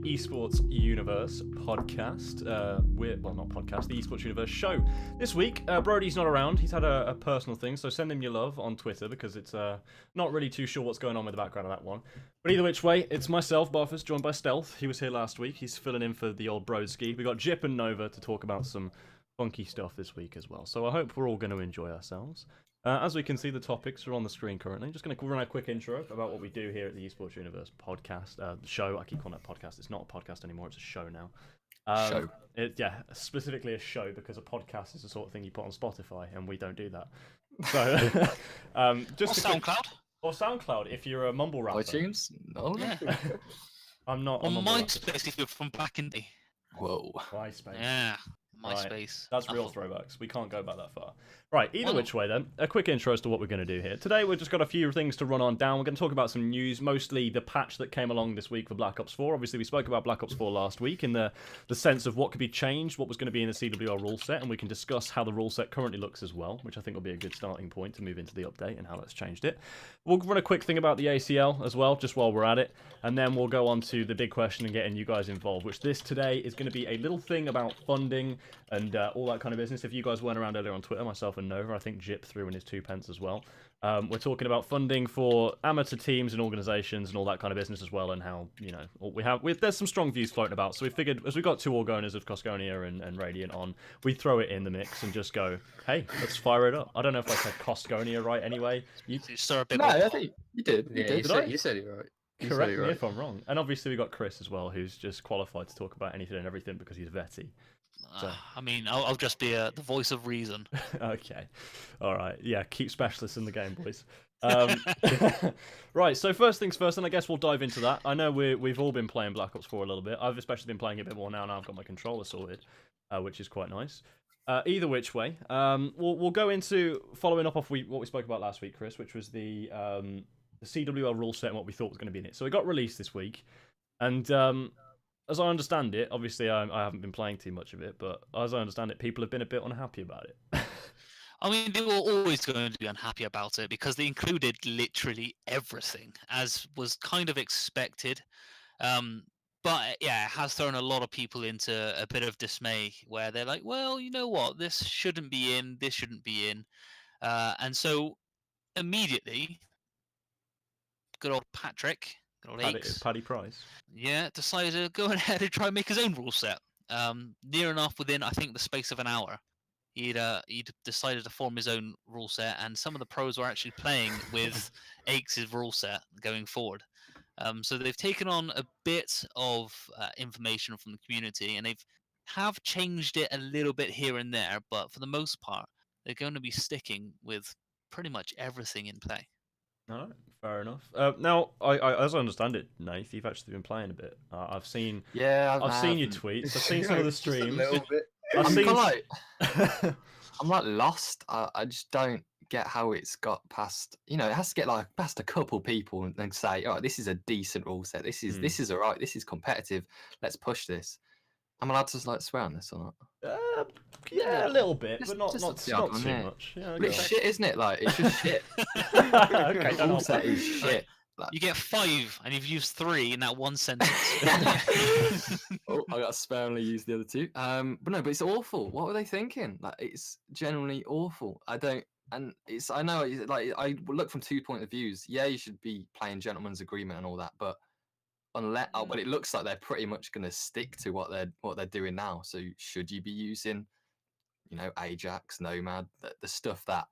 Esports Universe podcast. Not podcast, the Esports Universe show. This week, Brody's not around. He's had a personal thing, so send him your love on Twitter because it's not really too sure what's going on with the background of that one. But either which way, it's myself, Bofferz, joined by Stealth. He was here last week. He's filling in for the old Brodsky. We got Jip and Nova to talk about some funky stuff this week as well. So I hope we're all going to enjoy ourselves. As we can see, the topics are on the screen currently. Just going to run a quick intro about what we do here at the Esports Universe podcast. The show, I keep calling it a podcast. It's not a podcast anymore. It's a show now. Show. Specifically a show because a podcast is the sort of thing you put on Spotify, and we don't do that. So, just or SoundCloud. Or SoundCloud if you're a mumble rapper. iTunes? No. Yeah. I'm not. On MySpace if you're from back in the day. Whoa. MySpace. Yeah. Right. MySpace. That's real throwbacks. We can't go back that far. Right, either which way then, a quick intro as to what we're going to do here. Today we've just got a few things to run on down. We're going to talk about some news, mostly the patch that came along this week for Black Ops 4. Obviously we spoke about Black Ops 4 last week in the sense of what could be changed, what was going to be in the CWR rule set, and we can discuss how the rule set currently looks as well, which I think will be a good starting point to move into the update and how that's changed it. We'll run a quick thing about the ACL as well, just while we're at it, and then we'll go on to the big question and getting you guys involved, which this today is going to be a little thing about funding and all that kind of business. If you guys weren't around earlier on Twitter, myself and Nova, I think Jip threw in his 2 pence as well. We're talking about funding for amateur teams and organisations and all that kind of business as well, and how, you know, there's some strong views floating about. So we figured, as we got 2 Orgoners of Cosconia and Radiant on, we throw it in the mix and just go, hey, let's fire it up. I don't know if I said Cosconia right anyway. You stir a bit No, I think you did. Yeah, you said it right. Correct me if I'm wrong. And obviously we got Chris as well, who's just qualified to talk about anything and everything because he's vetty. So. I mean, I'll just be the voice of reason. Okay. All right. Yeah, keep specialists in the game, boys. Right, so first things first, and I guess we'll dive into that. I know we've all been playing Black Ops 4 a little bit. I've especially been playing it a bit more now I've got my controller sorted, which is quite nice. Either which way, we'll go into following up off what we spoke about last week, Chris, which was the CWL rule set and what we thought was going to be in it. So it got released this week, and as I understand it, obviously I haven't been playing too much of it, but as I understand it, people have been a bit unhappy about it. I mean, they were always going to be unhappy about it because they included literally everything, as was kind of expected. But yeah, it has thrown a lot of people into a bit of dismay where they're like, well, you know what, this shouldn't be in, this shouldn't be in. And so immediately, good old Patrick, good old Aches, Paddy Price. Yeah, decided to go ahead and try and make his own rule set. Near enough within, I think, the space of an hour. He'd decided to form his own rule set, and some of the pros were actually playing with Aches' rule set going forward. So they've taken on a bit of information from the community, and have changed it a little bit here and there, but for the most part, they're going to be sticking with pretty much everything in play. All right, fair enough. Now, I as I understand it, Nath, you've actually been playing a bit. I've seen your tweets. I've seen some of the streams. Just a little bit. I'm like lost. I just don't get how it's got past. You know, it has to get like past a couple people and then say, "Oh, this is a decent rule set. This is all right. This is competitive. Let's push this." I'm allowed to like swear on this or not? Yeah, a little bit, but not too yeah. much. Yeah, But it's shit, isn't it? Like it's just shit. Okay, The rule set is shit. Like, You get 5, and you've used 3 in that one sentence. oh, I got sparingly used the other 2. But it's awful. What were they thinking? Like, it's generally awful. I know, like, I look from 2 point of views. Yeah, you should be playing gentleman's agreement and all that, but but it looks like they're pretty much going to stick to what they're doing now. So should you be using, you know, Ajax, Nomad, the stuff that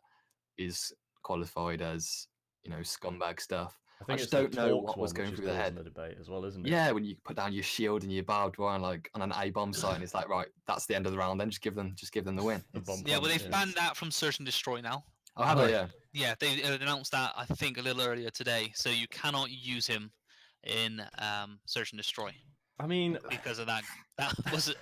is qualified as, you know, scumbag stuff? I just don't know what was going through their head. The debate as well, isn't it? Yeah, when you put down your shield and your barbed wire like on an A-bomb site, and it's like, right, that's the end of the round. Then just give them the win. Yeah, well, they've banned that from Search and Destroy now. Oh, have they? Yeah. Yeah, they announced that, I think, a little earlier today. So you cannot use him in Search and Destroy. I mean, because of that. That was,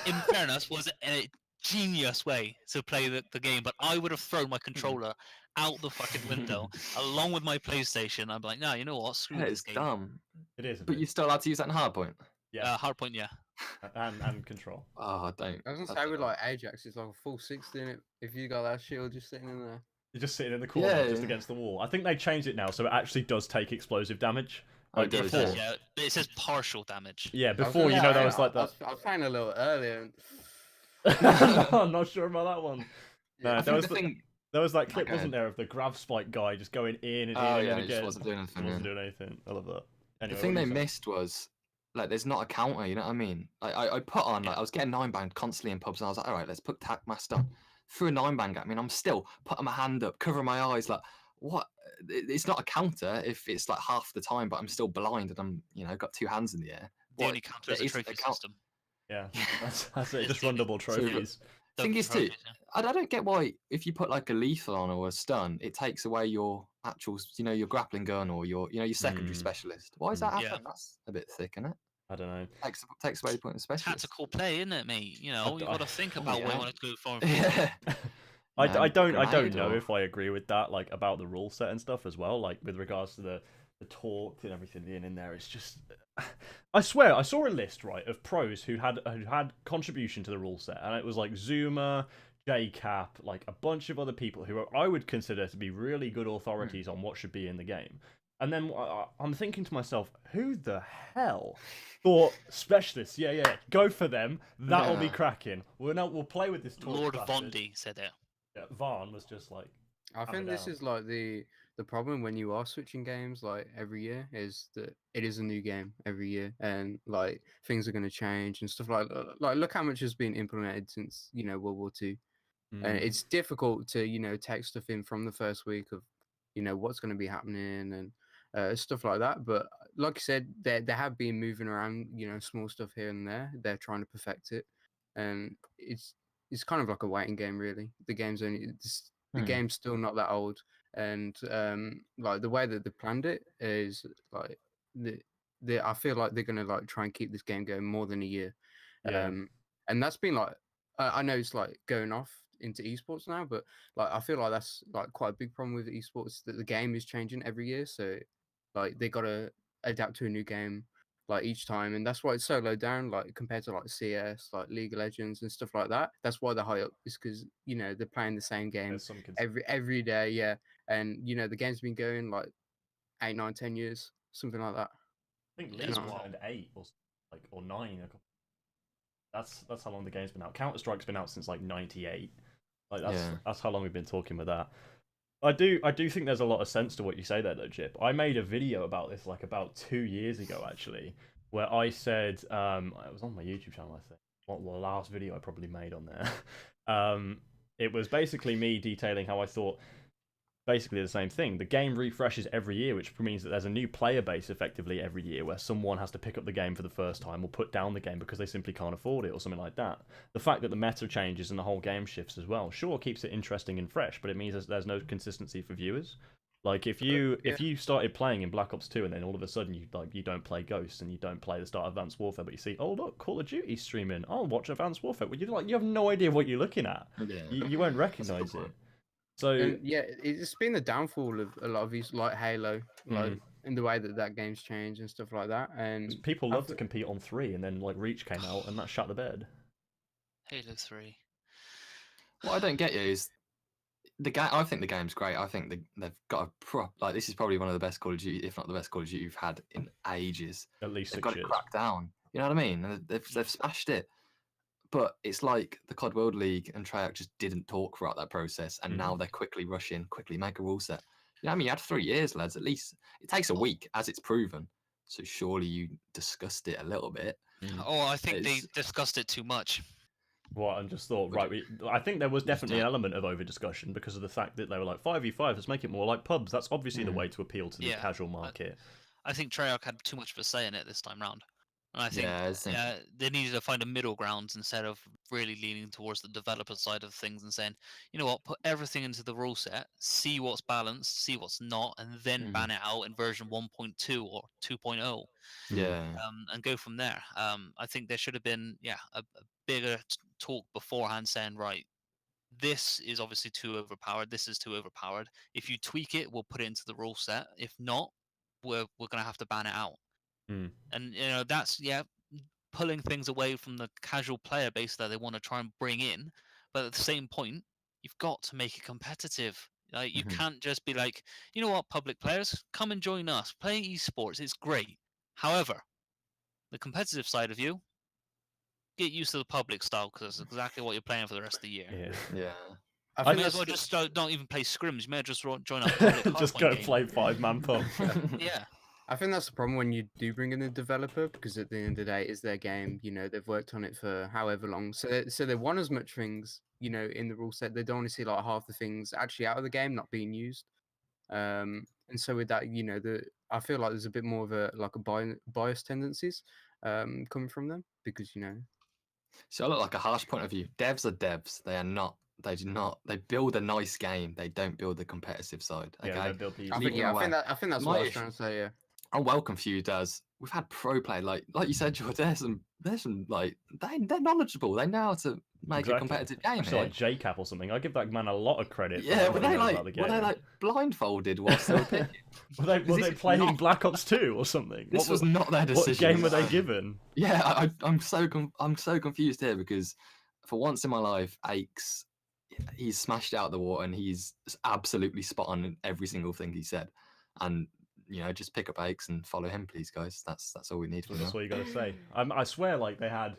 in fairness, was a genius way to play the game. But I would have thrown my controller out the fucking window along with my PlayStation. I'm like, no, you know what? Screw this It's game. dumb. it is. But you're still allowed to use that in hardpoint. Yeah, Hardpoint, yeah. and control. Oh, I don't. I was gonna say with like Ajax, it's like a full 60 in it. If you got that shield just sitting in there. You're just sitting in the corner, just against the wall. I think they changed it now, so it actually does take explosive damage. Oh, Like it does, before. Yeah, but it says partial damage. Yeah, I was before gonna you know say, there was like I that. I was playing a little earlier. And... I'm not sure about that one. No, I there think was the thing. there was that No, clip, go wasn't ahead. there, of the grav spike guy just going in and in Oh and yeah, in it just again. wasn't doing anything. Wasn't Yeah. doing anything. I love that. The Anyway, thing what they are you saying? missed was like there's not a counter. You know what I mean? Like I put on like I was getting 9-banged constantly in pubs, and I was like, all right, let's put tac mask on. Threw a 9-bang at me, and I'm still putting my hand up, covering my eyes, like what? It's not a counter if it's like half the time, but I'm still blind and I'm got two hands in the air. The only counter is a trophy system. Yeah, Yeah. that's it. It's Just the run only- double trophies. Thing Double is too, trophies, yeah. I don't get why if you put like a lethal on or a stun, it takes away your actual, your grappling gun or your secondary Mm. specialist. Why does that Yeah. happen? That's a bit thick, isn't it? I don't know. Takes away the point of the specialist. Tactical play, isn't it, mate? You know, you got to think Oh, about what yeah. you want to go for. And forward. Yeah. I No, don't grenade know or- if I agree with that, like about the rule set and stuff as well, like with regards to the talk and everything being in there. It's just, I swear, I saw a list right of pros who had contribution to the rule set, and it was like Zuma, JCap, like a bunch of other people who I would consider to be really good authorities on what should be in the game. And then I'm thinking to myself, who the hell thought specialists? Yeah, go for them. That'll be Yeah. cracking. We'll play with this talk. Lord bastard. Vondi said it. Yeah, Varn was just like, I hammer think this down. is like the problem when you are switching games like every year is that it is a new game every year, and like things are going to change and stuff like look how much has been implemented since World War II. And Mm. it's difficult to take stuff in from the first week of what's going to be happening and stuff like that. But like I said, they have been moving around small stuff here and there. They're trying to perfect it, and it's kind of like a waiting game really. The Hmm. game's still not that old, and like the way that they planned it is like I feel like they're gonna like try and keep this game going more than a year. Yeah. And that's been like I know it's like going off into esports now, but like I feel like that's like quite a big problem with esports, that the game is changing every year. So like they gotta adapt to a new game like each time, and that's why it's so low down like compared to like CS, like League of Legends and stuff like that. That's why they're high up, is because they're playing the same game There's some every day. Yeah, and the game's been going like 8, 9, 10 years, something like that. I think Yeah, League it's was wild. around 8 or 9. That's how long the game's been out. Counter Strike's been out since like '98. Like that's how long we've been talking with that. I do think there's a lot of sense to what you say there though, Jip. I made a video about this like about 2 years ago actually, where I said it was on my YouTube channel I think. What the last video I probably made on there. It was basically me detailing how I thought basically the same thing. The game refreshes every year, which means that there's a new player base effectively every year where someone has to pick up the game for the first time or put down the game because they simply can't afford it or something like that. The fact that the meta changes and the whole game shifts as well, sure, keeps it interesting and fresh, but it means there's no consistency for viewers. Like if you started playing in Black Ops 2 and then all of a sudden you don't play Ghosts and you don't play the start of Advanced Warfare, but you see, oh look, Call of Duty streaming, I'll watch Advanced Warfare. Well, you have no idea what you're looking at. Yeah. You won't recognize it. So And yeah, it's been the downfall of a lot of these, like Halo, like in the way that game's changed and stuff like that. And people love to compete on 3, and then like Reach came out, and that shut the bed. Halo 3. What I don't get you is the game. I think the game's great. I think they've got a this is probably one of the best Call of Duty, if not the best Call of Duty you've had in ages. At least They've 6 got years. it cracked down. You know what I mean? And they've smashed it. But it's like the COD World League and Treyarch just didn't talk throughout that process, and now they're quickly rushing, quickly make a rule set. You know what I mean? You had 3 years, lads. At least it takes a week, as it's proven. So surely you discussed it a little bit. Oh, I think they It's- discussed it too much. What, and just thought, right, I think there was definitely an element of over discussion because of the fact that they were like 5v5, let's make it more like pubs. That's obviously the way to appeal to the Yeah, casual market. I think Treyarch had too much of a say in it this time round. And I think Yeah, I think- they needed to find a middle ground instead of really leaning towards the developer side of things and saying, you know what, put everything into the rule set, see what's balanced, see what's not, and then ban it out in version 1.2 or 2.0. Yeah. And go from there. I think there should have been a bigger talk beforehand saying, right, this is obviously too overpowered, this is too overpowered. If you tweak it, we'll put it into the rule set. If not, we're going to have to ban it out. And that's pulling things away from the casual player base that they want to try and bring in, but at the same point you've got to make it competitive. Like, you can't just be like, you know what, public players, come and join us. Play esports, it's great. However, the competitive side of you, get used to the public style because that's exactly what you're playing for the rest of the year. Yeah. Yeah. I You think may as that's well just don't even play scrims. You may as well just join a public Just Hearthstone go game. play 5-man pub. Yeah. I think that's the problem when you do bring in a developer, because at the end of the day, it's their game. You know, they've worked on it for however long, so they want as much things, you know, in the rule set. They don't want to see like half the things actually out of the game not being used. And so with that, you know, I feel like there's a bit more of a bias tendencies coming from them, because you know. So I look like a harsh point of view. Devs are devs. They are not. They do not. They build a nice game. They don't build the competitive side. Okay. Yeah, they build the I Leave think, them I think away. that I think that's My what I was issue- trying to say. Yeah. I'm well confused as we've had pro play, like you said, George. There's some like they're knowledgeable. They know how to make Exactly. a competitive game. Actually, Here. like JCap or something. I give that man a lot of credit. For Yeah, what he knows about the game. were they like blindfolded whilst they were picking? Were they this is playing not- Black Ops 2 or something? This was not their What decision. game were they given? Yeah, I'm so confused here because for once in my life, Aches, he's smashed out the water and he's absolutely spot on in every single thing he said. And you know, just pick up Aches and follow him, please, guys. That's all we need for That's now. what you got to say. I swear, like they had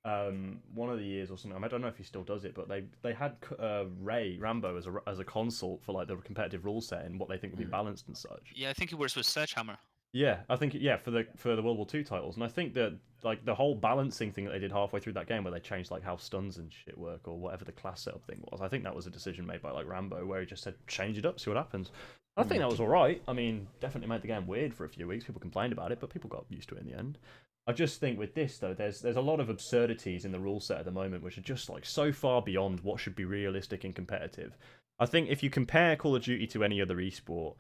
one of the years or something. I don't know if he still does it, but they had Rambo as a consult for like the competitive rule set and what they think would be balanced and such. Yeah, I think it works with Sledgehammer. Yeah, I think for the World War II titles, and I think that like the whole balancing thing that they did halfway through that game, where they changed like how stuns and shit work or whatever the class setup thing was. I think that was a decision made by like Rambo, where he just said change it up, see what happens. I think that was all right. I mean, definitely made the game weird for a few weeks. People complained about it, but people got used to it in the end. I just think with this though, there's a lot of absurdities in the rule set at the moment, which are just like so far beyond what should be realistic and competitive. I think if you compare Call of Duty to any other esport,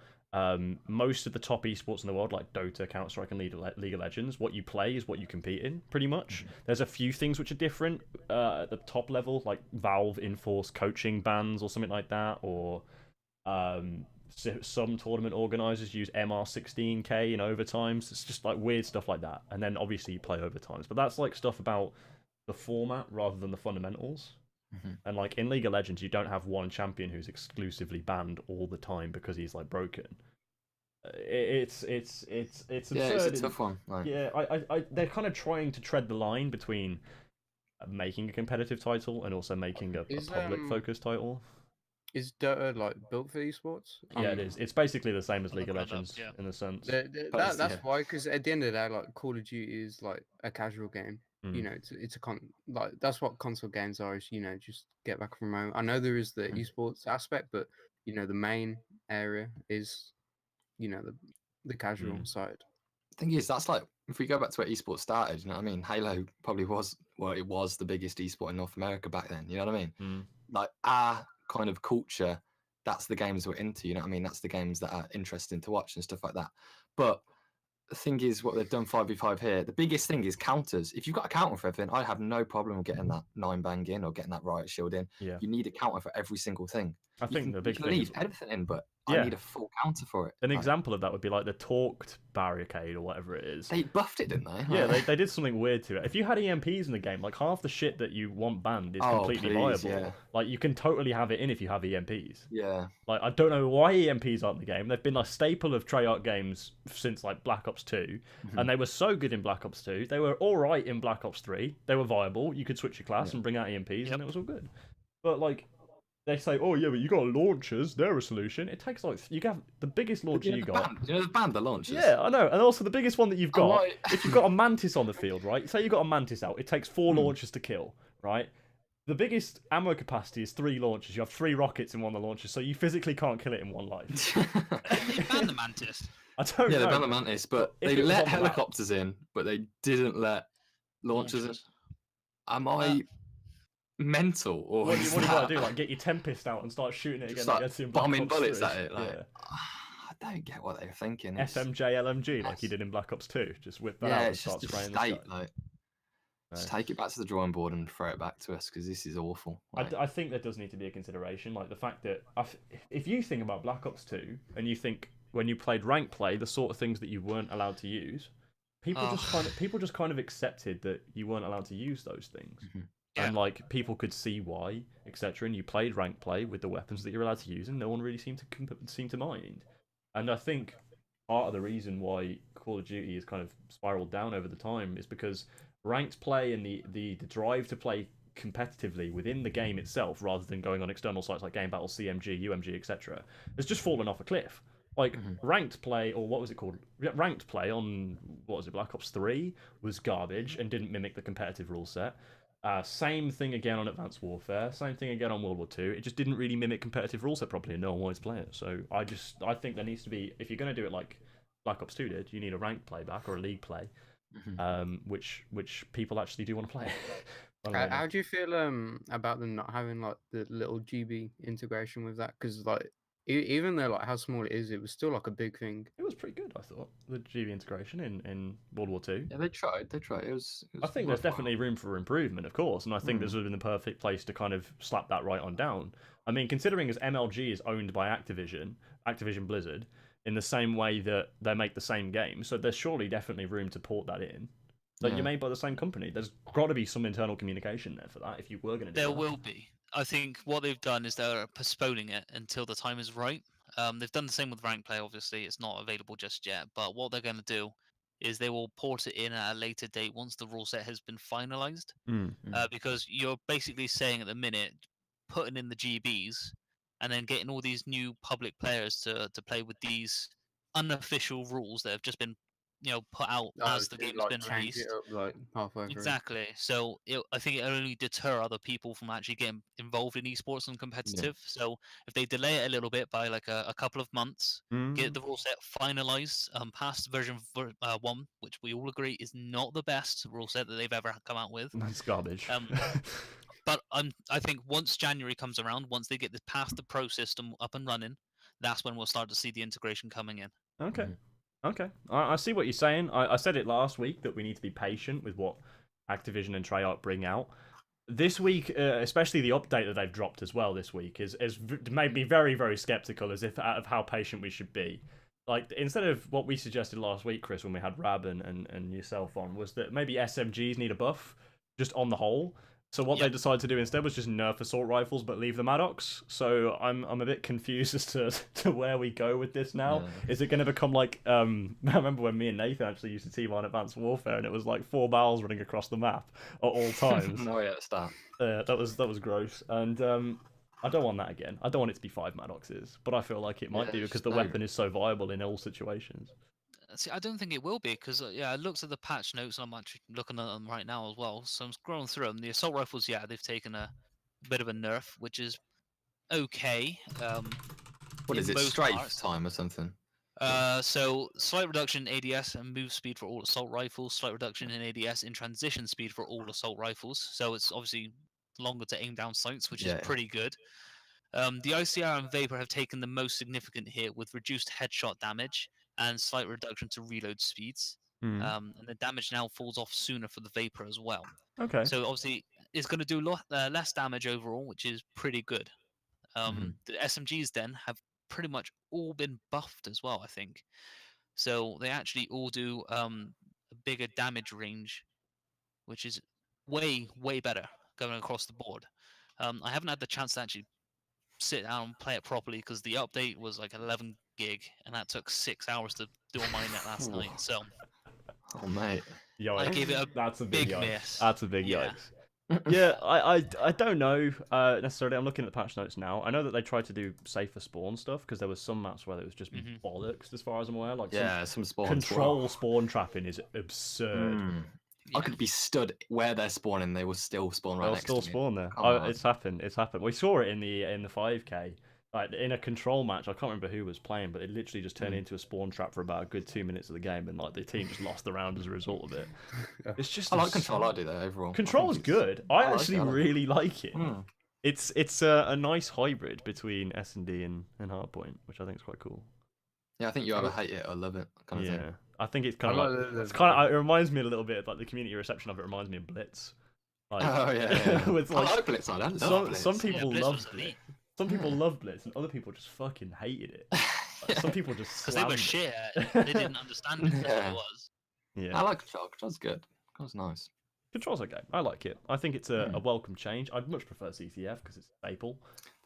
most of the top esports in the world, like Dota, Counter-Strike, and League of Legends, what you play is what you compete in, pretty much. There's a few things which are different at the top level, like Valve enforce coaching bans or something like that, or some tournament organizers use MR16K in overtimes. It's just like weird stuff like that. And then obviously you play overtimes, but that's like stuff about the format rather than the fundamentals. And like in League of Legends, you don't have one champion who's exclusively banned all the time because he's like broken. It's absurd. Yeah, it's a tough one. Like, Yeah, they're kind of trying to tread the line between making a competitive title and also making a public focused title. Is Dota like built for esports? Yeah, it is. It's basically the same as League of Looking it up, Legends yeah. in a sense. But That's yeah. why, because at the end of the day, like Call of Duty is like a casual game. You know, it's like that's what console games are. Is, you know, just get back from home. I know there is the esports aspect, but you know the main area is, you know, the casual side. thing is, that's like if we go back to where esports started. You know what I mean? Halo probably was it was the biggest esport in North America back then. You know what I mean? Like our kind of culture, that's the games we're into. You know what I mean? That's the games that are interesting to watch and stuff like that. But the thing is, what they've done 5v5 here, the biggest thing is counters. If you've got a counter for everything, I have no problem getting that 9-bang in or getting that riot shield in. Yeah. You need a counter for every single thing. I think the big you thing can is, leave anything in, but Yeah. I need a full counter for it. an Like, example of that would be like the Torqued barricade or whatever it is. they buffed it, didn't they? Yeah, Like, they did something weird to it. If you had EMPs in the game, like half the shit that you want banned is Oh, completely please, viable. yeah. Like you can totally have it in if you have EMPs. yeah. Like I don't know why EMPs aren't in the game. They've been a staple of Treyarch games since like Black Ops 2, and they were so good in Black Ops 2. They were all right in Black Ops 3. They were viable. You could switch your class and bring out EMPs, and it was all good. But like they say, oh yeah, but you got launchers. They're a solution. It takes like you have the biggest launcher you got. The band that launches. Yeah, I know. And also the biggest one that you've got, right. if you've got a Mantis on the field, right? Say you've got a Mantis out, it takes 4 launchers to kill, right? The biggest ammo capacity is 3 launchers. You have 3 rockets in one of the launchers, so you physically can't kill it in one life. They banned the Mantis. I don't Yeah, know. they banned the Mantis, but If they it was let on the map- helicopters in, but they didn't let launchers in. Am I mental? Or What do is you want to that- do? Like get your Tempest out and start shooting it again? Just like like you had to in Black bombing Ops bullets 3? at it? Like, Yeah. I don't get what they're thinking. It's- FMJ LMG, like you did in Black Ops 2. Just whip that out yeah, and it's start just a spraying the state. sky. Like, just No. take it back to the drawing board and throw it back to us because this is awful. Like, I think there does need to be a consideration, like the fact that if you think about Black Ops 2 and you think when you played rank play, the sort of things that you weren't allowed to use, people just kind of accepted that you weren't allowed to use those things, Mhm. and like people could see why, etc., and you played rank play with the weapons that you're allowed to use, and no one really seemed to mind. And I think part of the reason why Call of Duty has kind of spiraled down over the time is because ranked play and the drive to play competitively within the game itself, rather than going on external sites like Game Battle, CMG, UMG, etc., has just fallen off a cliff. Like ranked play, or what was it called? Ranked play on Black Ops 3 was garbage and didn't mimic the competitive rule set. Same thing again on Advanced Warfare. Same thing again on World War II. It just didn't really mimic competitive rule set properly, and no one wanted to play it. So I think there needs to be, if you're going to do it like Black Ops 2 did, you need a ranked play back or a league play, which people actually do want to play. How do you feel about them not having like the little GB integration with that? Because like even though like how small it is, it was still like a big thing. It was pretty good, I thought, the GB integration in World War II. Yeah, they tried. It was I think there's definitely room for improvement, of course, and I think this would have been the perfect place to kind of slap that right on down. I mean, considering as MLG is owned by Activision Blizzard, in the same way that they make the same game, so there's surely definitely room to port that in. Like, you're made by the same company. There's got to be some internal communication there for that if you were going to do There that. will be. I think what they've done is they're postponing it until the time is right. They've done the same with rank play. Obviously, it's not available just yet. But what they're going to do is they will port it in at a later date once the rule set has been finalized. Because you're basically saying at the minute, putting in the GBs and then getting all these new public players to play with these unofficial rules that have just been put out as the game's been change released. it up like halfway through. Exactly. So I think it only deter other people from actually getting involved in esports and competitive. So if they delay it a little bit by like a couple of months, get the rule set finalized, past version 1, which we all agree is not the best rule set that they've ever come out with. It's garbage. But I think once January comes around, once they get this past the pro system up and running, that's when we'll start to see the integration coming in. Okay. Okay, I see what you're saying. I said it last week that we need to be patient with what Activision and Treyarch bring out. This week, especially the update that they've dropped as well this week, has made me very, very skeptical of how patient we should be. Like, instead of what we suggested last week, Chris, when we had Rab and yourself on, was that maybe SMGs need a buff, just on the whole. So what they decided to do instead was just nerf assault rifles but leave the Maddox. So I'm a bit confused as to where we go with this now. Yeah. Is it going to become like I remember when me and Nathan actually used to team on Advanced Warfare, and it was like 4 barrels running across the map at all times. No, yeah, stop. That was gross, and I don't want that again. I don't want it to be 5 Maddoxes, but I feel like it might be because the weapon is so viable in all situations. See, I don't think it will be because I looked at the patch notes and I'm actually looking at them right now as well. So I'm scrolling through them. The assault rifles, they've taken a bit of a nerf, which is okay. What is it? Strafe time or something? So slight reduction in ADS and move speed for all assault rifles. Slight reduction in ADS in transition speed for all assault rifles. So it's obviously longer to aim down sights, which is pretty good. The ICR and Vapor have taken the most significant hit with reduced headshot damage and slight reduction to reload speeds. And the damage now falls off sooner for the Vapor as well. Okay. So obviously it's going to do less damage overall, which is pretty good. The SMGs then have pretty much all been buffed as well, I think. So they actually all do a bigger damage range, which is way, way better going across the board. I haven't had the chance to actually sit down and play it properly because the update was like 11 gig and that took 6 hours to do on my net last night. So, oh mate, I gave it a big miss. That's a big yikes. Yeah, I don't know necessarily. I'm looking at the patch notes now. I know that they tried to do safer spawn stuff because there was some maps where it was just bollocks as far as I'm aware. Like some spawn control spawn trapping is absurd. I could be stood where they're spawning, they will still spawn right next to me. They'll still spawn there. It's happened. We saw it in the 5K. Like in a control match, I can't remember who was playing, but it literally just turned into a spawn trap for about a good 2 minutes of the game, and like the team just lost the round as a result of it. It's just I like control. I do that overall. Control is good. I actually really like it. It's a nice hybrid between S&D and Hardpoint, which I think is quite cool. Yeah, I think you either hate it or love it, kind of thing. I think it's kind of it reminds me a little bit of like the community reception of it reminds me of Blitz. Like, with, like, I like Blitz. I don't love Blitz. Some people love Blitz. Some people love Blitz, and other people just fucking hated it. Like, some people just because they were shit. They didn't understand it. What it was. Yeah, I like Control. Control's good. Control's nice. Control's okay. I like it. I think it's a welcome change. I'd much prefer CCF because it's a staple.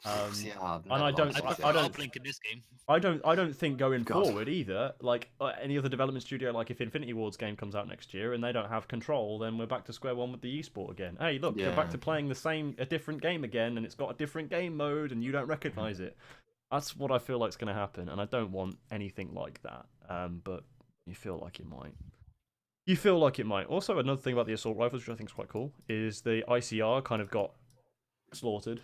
Yeah, And I don't, I prefer I don't, Uplink in this game. I don't think going God. forward either. Like any other development studio, like if Infinity Ward's game comes out next year and they don't have Control, then we're back to square one with the esport again. Hey, look, you're back Yeah. to playing a different game again, and it's got a different game mode, and you don't recognize it. That's what I feel like is going to happen, and I don't want anything like that. But you feel like it might. You feel like it might. Also, another thing about the assault rifles, which I think is quite cool, is the ICR kind of got slaughtered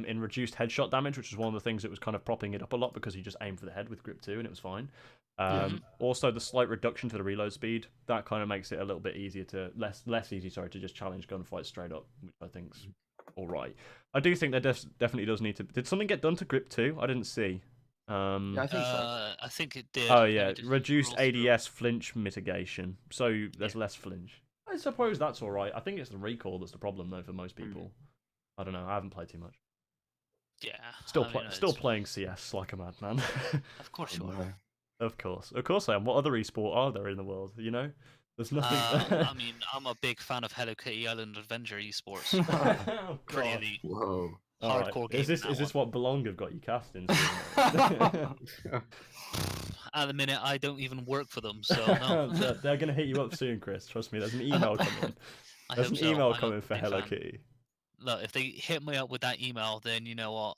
in reduced headshot damage, which is one of the things that was kind of propping it up a lot because he just aimed for the head with grip 2 and it was fine. Also, the slight reduction to the reload speed, that kind of makes it a little bit easier to less easy, to just challenge gunfights straight up, which I think's all right. I do think there definitely does need to. Did something get done to grip 2? I didn't see. Yeah, I think so. I think it did. Oh Let me yeah, just reduced scroll through. ADS flinch mitigation, so there's less flinch. I suppose that's all right. I think it's the recall that's the problem though for most people. I don't know. I haven't played too much. Yeah. Still, I mean, still it's- playing CS like a madman. Of course you are. No. Of course I am. What other esport are there in the world? You know, there's nothing. I mean, I'm a big fan of Hello Kitty Island Adventure Esports. Oh, Pretty God. elite. Whoa. All right. Hardcore Is game, this that is this one. what Belong have got you cast in? At the minute, I don't even work for them, so no. They're gonna hit you up soon, Chris. Trust me. There's an email coming. I There's hope an so. email I'm a coming for big Hello fan. Kitty. Look, if they hit me up with that email, then you know what?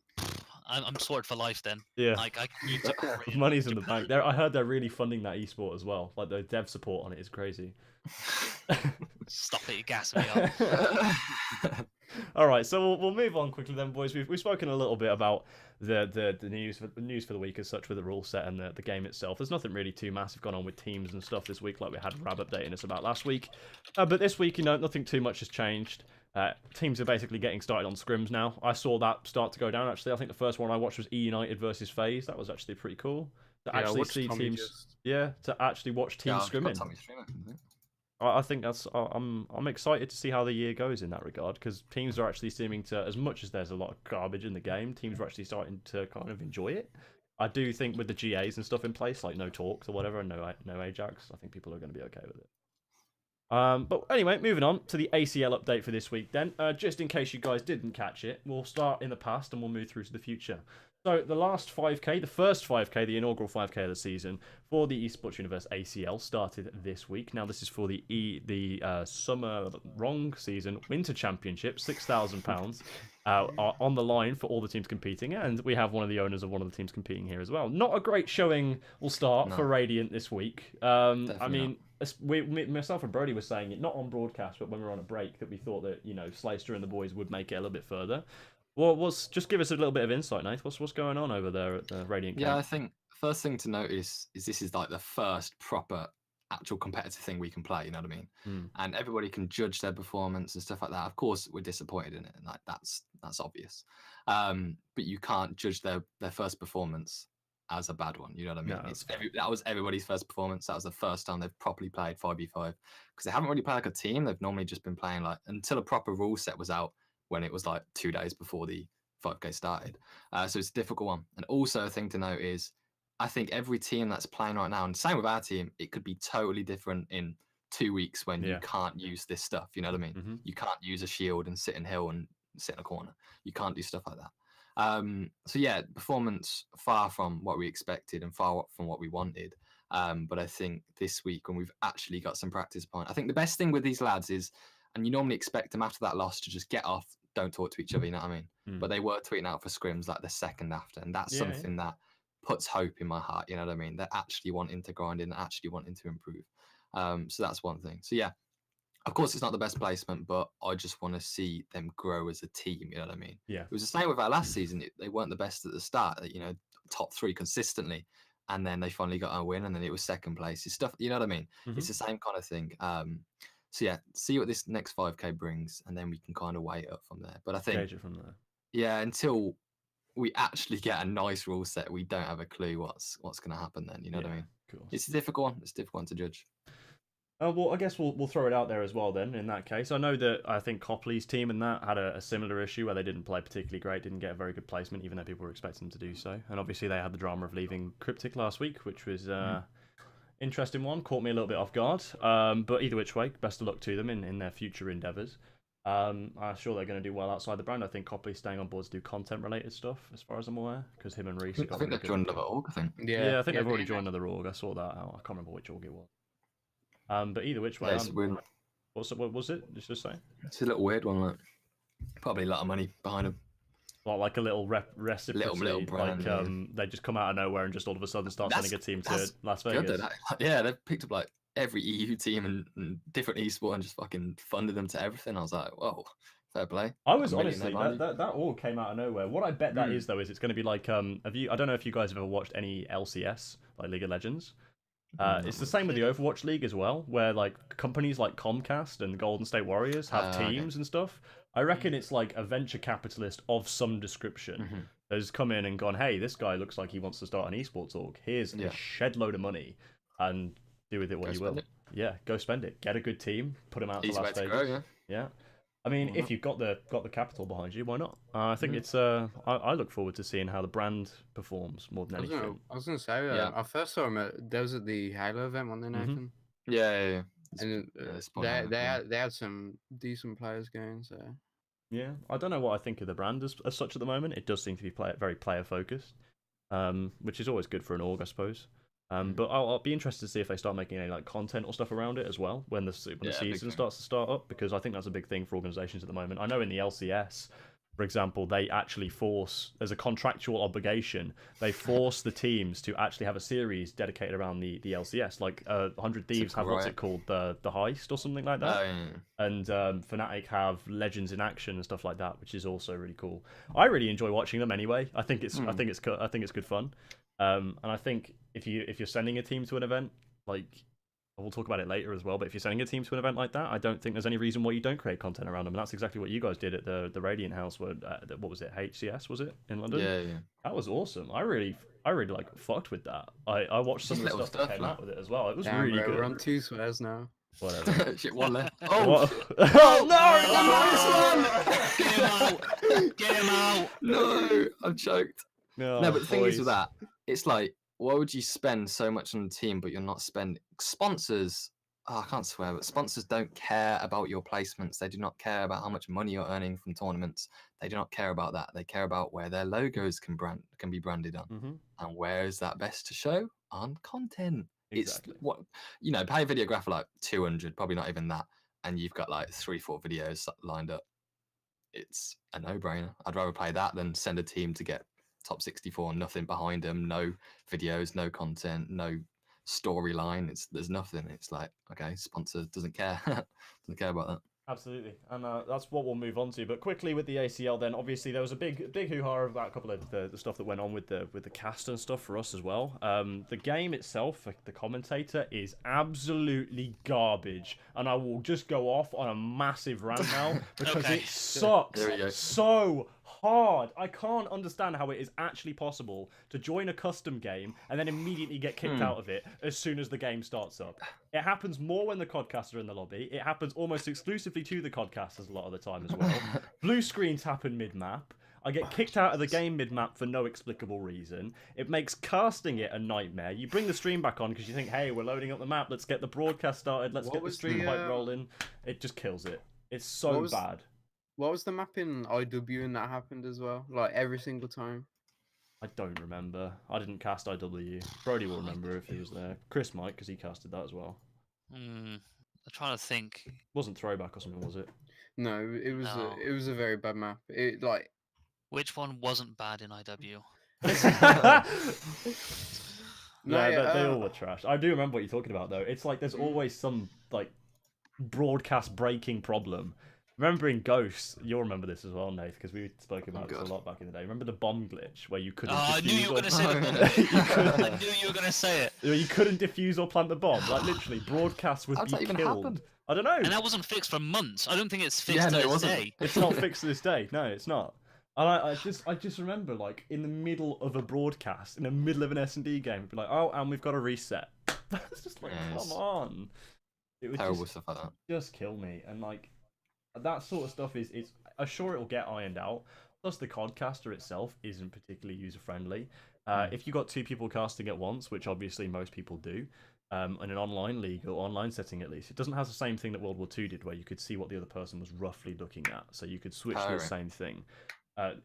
I'm sorted for life then. Yeah. Like, I can move to Korea, Money's in the Japan. bank. I heard they're really funding that esport as well. Like the dev support on it is crazy. Stop it, you're gassing me up. All right, so we'll move on quickly then, boys. We've spoken a little bit about the news for the week as such with the rule set and the game itself. There's nothing really too massive gone on with teams and stuff this week, like we had Rab updating us about last week. But this week, nothing too much has changed. Teams are basically getting started on scrims now. I saw that start to go down. Actually, I think the first one I watched was E United versus FaZe. That was actually pretty cool to actually watched see Tommy teams. just- Yeah, to actually watch teams I've got scrimming. Tommy streaming, I think. I think that's. I'm excited to see how the year goes in that regard because teams are actually seeming to, as much as there's a lot of garbage in the game, teams are actually starting to kind of enjoy it. I do think with the GAs and stuff in place, like no talks or whatever, and no Ajax, I think people are going to be okay with it. But anyway, moving on to the ACL update for this week then. Just in case you guys didn't catch it, we'll start in the past and we'll move through to the future. So the last 5K, the first 5K, the inaugural 5K of the season for the Esports Universe ACL started this week. Now this is for the summer wrong season winter championship, £6,000 are on the line for all the teams competing, and we have one of the owners of one of the teams competing here as well. Not a great showing will start for Radiant this week. I mean, myself and Brody were saying it not on broadcast, but when we were on a break, that we thought that Slayster and the boys would make it a little bit further. Well, just give us a little bit of insight, Nate. What's going on over there at the Radiant Yeah, camp? I think first thing to notice is this is like the first proper actual competitive thing we can play, you know what I mean? And everybody can judge their performance and stuff like that. Of course, we're disappointed in it, and like that's obvious. But you can't judge their first performance as a bad one, you know what I mean? No. That was everybody's first performance. That was the first time they've properly played 5v5 because they haven't really played like a team. They've normally just been playing like until a proper rule set was out when it was like 2 days before the 5K started. So it's a difficult one. And also a thing to note is I think every team that's playing right now, and same with our team, it could be totally different in 2 weeks when you can't use this stuff. You know what I mean? You can't use a shield and sit in hill and sit in a corner. You can't do stuff like that. So yeah, performance far from what we expected and far from what we wanted. But I think this week when we've actually got some practice point, I think the best thing with these lads is, and you normally expect them after that loss to just get off, don't talk to each other, you know what I mean? But they were tweeting out for scrims like the second after, and that's something that puts hope in my heart, you know what I mean? They're actually wanting to grind and actually wanting to improve. So that's one thing. So yeah, of course it's not the best placement, but I just want to see them grow as a team, you know what I mean? Yeah. It was the same with our last season. They weren't the best at the start, top 3 consistently, and then they finally got a win, and then it was second place. It's stuff, you know what I mean? It's the same kind of thing. So yeah, see what this next 5K brings, and then we can kind of weigh it up from there. But I think, Gauge it from there. yeah, until we actually get a nice rule set, we don't have a clue what's going to happen then. You know what I mean? Cool. It's a difficult one. It's a difficult one to judge. Well, I guess we'll throw it out there as well then, in that case. I know that I think Copley's team and that had a similar issue where they didn't play particularly great, didn't get a very good placement, even though people were expecting them to do so. And obviously they had the drama of leaving Cryptic last week, which was... interesting one. Caught me a little bit off guard. But either which way, best of luck to them in their future endeavours. I'm sure they're going to do well outside the brand. I think Copley's staying on board to do content-related stuff, as far as I'm aware, because him and Reese. I think they've joined another org. I think. Yeah, I think they've already joined another org. I saw that out. I can't remember which org it was. But either which way, Yeah, it's weird. what was it? Just say. It's a little weird one. Like, probably a lot of money behind them. Like a little reciprocity, little brand, like they just come out of nowhere and just all of a sudden start sending a team to Las Vegas. Yeah, they've picked up like every EU team and different esport and just fucking funded them to everything. I was like, whoa, fair play. I was honestly that all came out of nowhere. What I bet that is though is it's going to be like I don't know if you guys have ever watched any LCS, like League of Legends. It's the same with the Overwatch League as well, where like companies like Comcast and Golden State Warriors have teams and stuff. I reckon it's like a venture capitalist of some description has come in and gone, hey, this guy looks like he wants to start an esports org. Here's a shed load of money and do with it what you will. Yeah, go spend it. Get a good team, put them out to Las Vegas. Yeah. I mean, if you've got the capital behind you, why not? I think it's. I look forward to seeing how the brand performs more than anything. I was gonna say, I first saw them there was at the Halo event, wasn't there, Nathan? Yeah. And they had some decent players going. So yeah, I don't know what I think of the brand as such at the moment. It does seem to be very player focused, which is always good for an org, I suppose. But I'll be interested to see if they start making any like content or stuff around it as well when the season starts to start up, because I think that's a big thing for organizations at the moment. I know in the LCS, for example, they actually force, as a contractual obligation, they force the teams to actually have a series dedicated around the LCS. Like 100 Thieves have what's it called, the Heist or something like that. And Fnatic have Legends in Action and stuff like that, which is also really cool. I really enjoy watching them anyway. I think it's good fun. And I think if you're sending a team to an event, like we'll talk about it later as well, but if you're sending a team to an event like that, I don't think there's any reason why you don't create content around them. And that's exactly what you guys did at the Radiant House. Where what was it? HCS was it in London? Yeah. That was awesome. I really like fucked with that. I watched some of the stuff that came out with it as well. It was really good. We're on 2 swears now. Whatever. Shit, one left. Oh no! Get him out! No, I'm choked. No, but the thing is with that, it's like, why would you spend so much on the team, but you're not spending sponsors? I can't swear, but sponsors don't care about your placements. They do not care about how much money you're earning from tournaments. They do not care about that. They care about where their logos can be branded on, and where is that best to show on content. Exactly. It's what pay a videographer like 200, probably not even that, and you've got like 3-4 videos lined up. It's a no-brainer. I'd rather play that than send a team to get top 64, nothing behind them, no videos, no content, no storyline. There's nothing. It's like, okay, sponsor doesn't care, doesn't care about that. Absolutely, and that's what we'll move on to. But quickly with the ACL, then obviously there was a big hoo-ha about a couple of the stuff that went on with the cast and stuff for us as well. The game itself, the commentator, is absolutely garbage, and I will just go off on a massive rant now because it sucks so hard. I can't understand how it is actually possible to join a custom game and then immediately get kicked out of it as soon as the game starts up. It happens more when the codcasts are in the lobby. It happens almost exclusively to the codcasters a lot of the time as well. Blue screens happen mid-map. I get kicked out of the game mid-map for no explicable reason. It makes casting it a nightmare. You bring the stream back on because you think, hey, we're loading up the map. Let's get the broadcast started. Let's get the stream hype rolling. It just kills it. It's so bad. What was the map in IW and that happened as well? Like every single time? I don't remember. I didn't cast IW. Brody will remember if he was there. Chris might, because he casted that as well. I'm trying to think. It wasn't throwback or something, was it? No, it was it was a very bad map. Which one wasn't bad in IW? They all were trash. I do remember what you're talking about though. It's like there's always some like broadcast breaking problem. Remembering Ghosts, you'll remember this as well, Nath, because we spoke about this a lot back in the day. Remember the bomb glitch where you couldn't defuse I knew you were going to say it. I knew you were going to say it. You couldn't defuse or plant the bomb. Like, literally, broadcasts would be killed. I don't know. And that wasn't fixed for months. I don't think it's fixed to this day. It's not fixed to this day. No, it's not. And I just remember, like, in the middle of a broadcast, in the middle of an S&D game, it'd be like, oh, and we've got a reset. It's just like, come on. It would terrible stuff like that. Just kill me. And, like, that sort of stuff is I'm sure it'll get ironed out. Plus, the codcaster itself isn't particularly user friendly. If you got 2 people casting at once, which obviously most people do, in an online league or online setting at least, it doesn't have the same thing that World War II did, where you could see what the other person was roughly looking at, so you could switch to the right. same thing.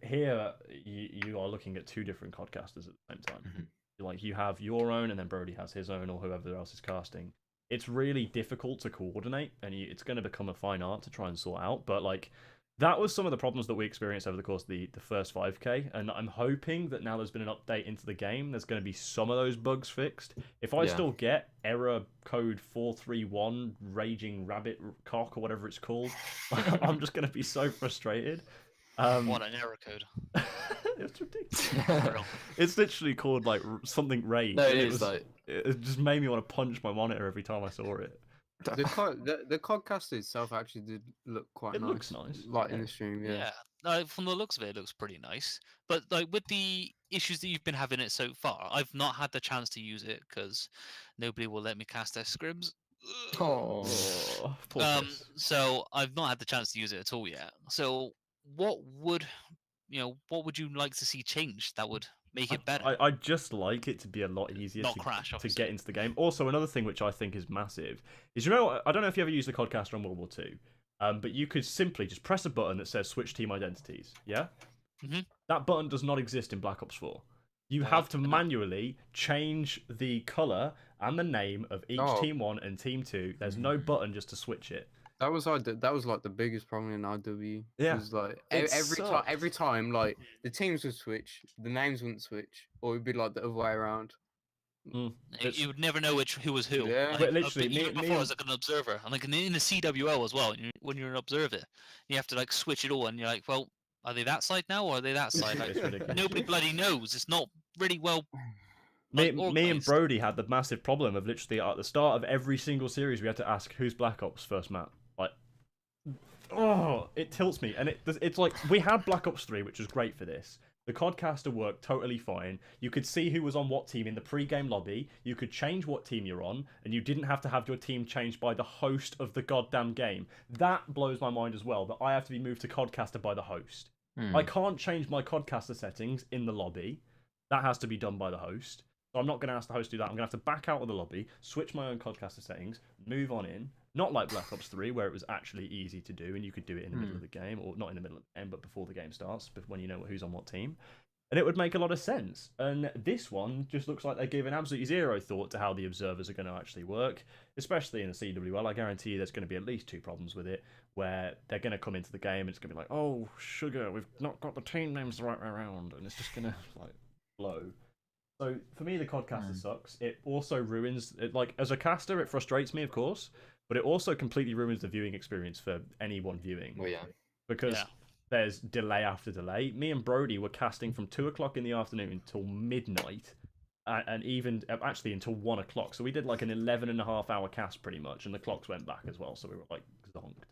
Here, you are looking at two different codcasters at the same time. Like you have your own, and then Brody has his own, or whoever else is casting. It's really difficult to coordinate, and it's going to become a fine art to try and sort out. But like, that was some of the problems that we experienced over the course of the first 5K, and I'm hoping that now there's been an update into the game, there's going to be some of those bugs fixed. If I still get error code 431 Raging Rabbit Cock or whatever it's called, I'm just going to be so frustrated. What an error code. It's ridiculous. It's literally called like something rage. No, it just made me want to punch my monitor every time I saw it. The codcast itself actually did look quite It nice. looks nice, Like in yeah. the stream, Yeah. No, from the looks of it, it looks pretty nice. But like with the issues that you've been having it so far, I've not had the chance to use it because nobody will let me cast their scrims. Oh. Poor Chris. So I've not had the chance to use it at all yet. So what would you like to see changed that would make it better? I'd just like it to be a lot easier Not to, crash, to obviously. get into the game. Also, another thing which I think is massive is, I don't know if you ever used the Codcaster on World War II, but you could simply just press a button that says switch team identities, yeah? Mhm. That button does not exist in Black Ops 4. You have to manually change the colour and the name of each Team 1 and Team 2. There's no button just to switch it. That was like the biggest problem in IW. Yeah. Was like It every time like the teams would switch, the names wouldn't switch, or it'd be like the other way around. It's- You would never know who was who. Yeah. Like, But literally, even me before as like an observer, and like in the CWO as well. When you're an observer, you have to like switch it all, and you're like, well, are they that side now, or are they that side? Like, It's ridiculous. nobody bloody knows. It's not really well. Me like, and organised. Brody had the massive problem of literally at the start of every single series we had to ask who's Black Ops first map. Like, oh, it tilts me, and it's like we had Black Ops 3, which was great for this. The Codcaster worked totally fine. You could see who was on what team in the pre-game lobby. You could change what team you're on, and you didn't have to have your team changed by the host of the goddamn game. That blows my mind as well, that I have to be moved to Codcaster by the host. I can't change my Codcaster settings in the lobby. That has to be done by the host. So I'm not going to ask the host to do that. I'm going to have to back out of the lobby, switch my own Codcaster settings, move on in. Not like Black Ops 3, where it was actually easy to do, and you could do it in the middle of the game, or not in the middle of the game, but before the game starts, when you know who's on what team. And it would make a lot of sense. And this one just looks like they give an absolutely zero thought to how the observers are going to actually work, especially in the CWL. I guarantee you there's going to be at least 2 problems with it, where they're going to come into the game and it's going to be like, oh, sugar, we've not got the team names the right way around, and it's just going to like blow. So for me, the Codcaster sucks. It also ruins it. Like as a caster, it frustrates me, of course, but it also completely ruins the viewing experience for anyone viewing. Well, yeah. Because there's delay after delay. Me and Brody were casting from 2 o'clock in the afternoon until midnight, and even actually until 1 o'clock. So we did like an 11.5-hour cast pretty much, and the clocks went back as well. So we were like zonked.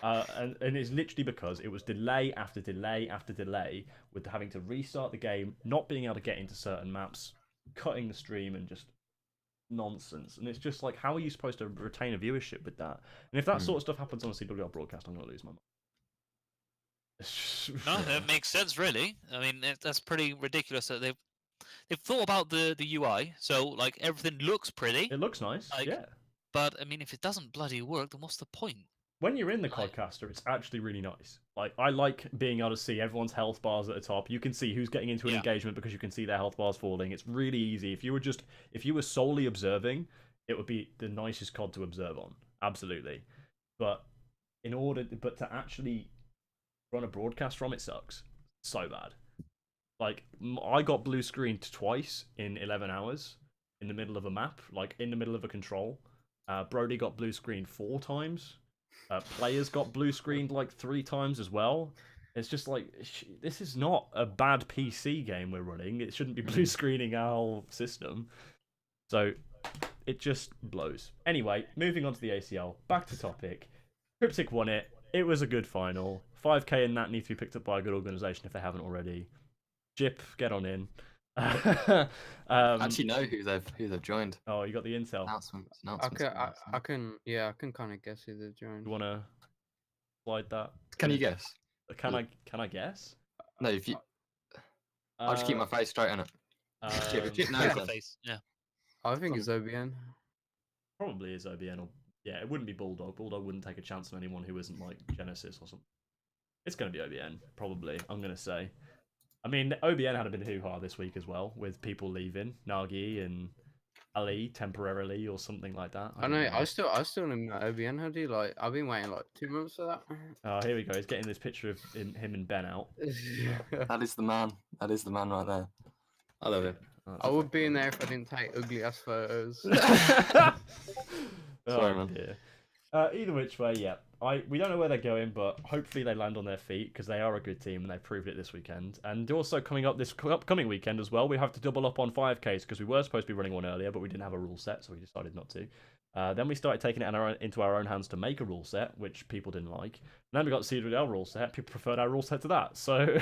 And it's literally because it was delay after delay after delay, with having to restart the game, not being able to get into certain maps, cutting the stream, and just nonsense. And it's just like, how are you supposed to retain a viewership with that? And if that sort of stuff happens on a CWL broadcast, I'm going to lose my mind. No, that makes sense, really. I mean, that's pretty ridiculous that they've thought about the UI, so like everything looks pretty. It looks nice, like, yeah. But I mean, if it doesn't bloody work, then what's the point? When you're in the Codcaster, it's actually really nice. Like, I like being able to see everyone's health bars at the top. You can see who's getting into an engagement because you can see their health bars falling. It's really easy. If you were solely observing, it would be the nicest COD to observe on. Absolutely. But to actually run a broadcast from, it sucks. So bad. Like, I got blue screened twice in 11 hours in the middle of a map, like in the middle of a control. Brody got blue screened 4 times. Players got blue screened like 3 times as well. It's just like, this is not a bad PC game we're running. It shouldn't be blue screening our whole system. So it just blows. Anyway, moving on to the ACL. Back to topic. Cryptic won it. It was a good final. 5K and that need to be picked up by a good organisation if they haven't already. Jip, get on in. I actually know who they've joined. Oh, you got the intel. Announcements. I can kind of guess who they've joined. You wanna slide that? Can you guess? Can I guess? No, if you. I'll just keep my face straight on it. Jip knows then. Yeah. I think it's OBN. Probably is OBN or yeah, it wouldn't be Bulldog. Bulldog wouldn't take a chance on anyone who isn't like Genesis or something. It's going to be OBN, probably. I'm going to say. I mean, OBN had a bit of hoo-ha this week as well, with people leaving, Nagi and Ali temporarily or something like that. I know. I still don't know OBN hoodie. Like, I've been waiting like 2 months for that. Oh, here we go. He's getting this picture of him and Ben out. That is the man. That is the man right there. I love him. Oh, I would be in there if I didn't take ugly ass photos. Sorry, man. Dear. Either which way, yeah. We don't know where they're going, but hopefully they land on their feet because they are a good team and they proved it this weekend. And also coming up this upcoming weekend as well, we have to double up on 5Ks because we were supposed to be running one earlier, but we didn't have a rule set, so we decided not to. Then we started taking it into our own hands to make a rule set, which people didn't like. And then we got the CWL rule set. People preferred our rule set to that. So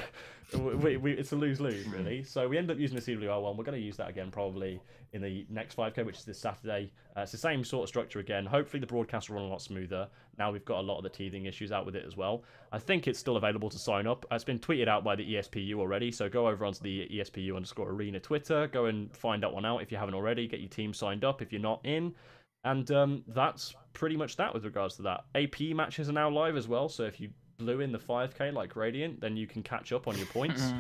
it's a lose-lose, really. So we ended up using the CWL one. We're going to use that again probably in the next 5K, which is this Saturday. It's the same sort of structure again. Hopefully the broadcast will run a lot smoother. Now we've got a lot of the teething issues out with it as well. I think it's still available to sign up. It's been tweeted out by the ESPU already. So go over onto the ESPU_arena Twitter. Go and find that one out if you haven't already. Get your team signed up if you're not in. And that's pretty much that with regards to that. AP matches are now live as well, so if you blew in the 5K like Radiant, then you can catch up on your points,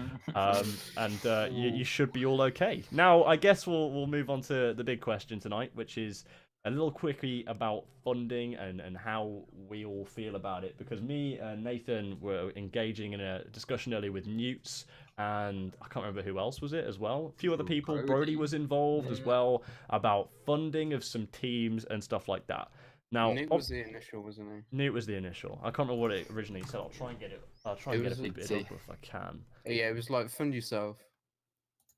you should be all okay. Now, I guess we'll move on to the big question tonight, which is a little quickie about funding and how we all feel about it, because me and Nathan were engaging in a discussion earlier with Newts, and I can't remember who else was it as well. A few other people. Brody was involved as well, about funding of some teams and stuff like that. Now, Newt was the initial, wasn't he? Newt was the initial. I can't remember what it originally said. I'll try and get it. I'll try and get it up if I can. Yeah, it was like fund yourself.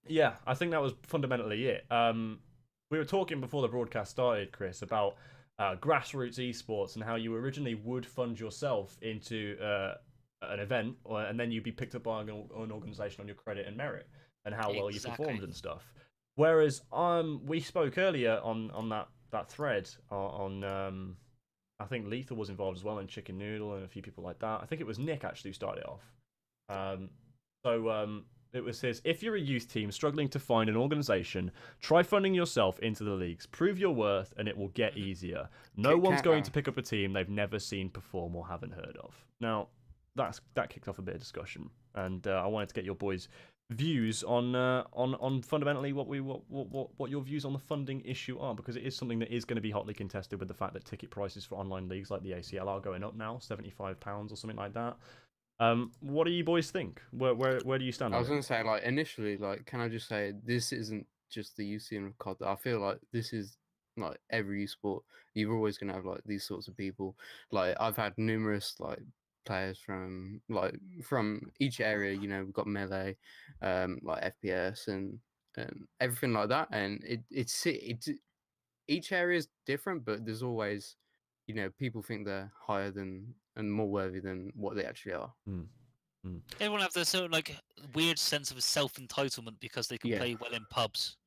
Yeah, I think that was fundamentally it. We were talking before the broadcast started, Chris, about grassroots esports and how you originally would fund yourself into an event, and then you'd be picked up by an organisation on your credit and merit, and how well you performed and stuff. Whereas we spoke earlier on that thread on I think Lethal was involved as well, and Chicken Noodle and a few people like that. I think it was Nick actually who started it off. It was his, if you're a youth team struggling to find an organisation, try funding yourself into the leagues. Prove your worth and it will get easier. No one's going to pick up a team they've never seen perform or haven't heard of. Now, that kicked off a bit of discussion, and I wanted to get your boys' views on fundamentally what your views on the funding issue are, because it is something that is going to be hotly contested with the fact that ticket prices for online leagues like the ACL are going up now, £75 or something like that. What do you boys think? Where do you stand? I was going to say, like, initially, like, can I just say this isn't just the UCN of COD. I feel like this is like every sport. You're always going to have like these sorts of people. Like, I've had numerous like players from each area. You know, we've got melee, like FPS and everything like that. And it's each area is different, but there's always, you know, people think they're higher than and more worthy than what they actually are. Everyone have this sort of like weird sense of self-entitlement because they can play well in pubs.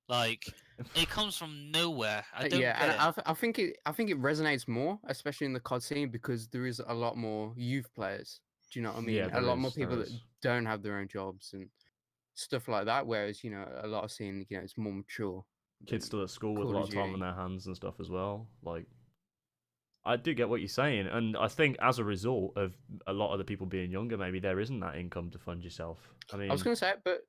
Like, it comes from nowhere. I don't get it. I think it resonates more, especially in the COD scene, because there is a lot more youth players. Do you know what I mean? Yeah, a lot more people that don't have their own jobs and stuff like that. Whereas, you know, a lot of scene, you know, it's more mature. Kids still at school with a lot of time on their hands and stuff as well. Like, I do get what you're saying, and I think as a result of a lot of the people being younger, maybe there isn't that income to fund yourself. I mean, I was going to say, but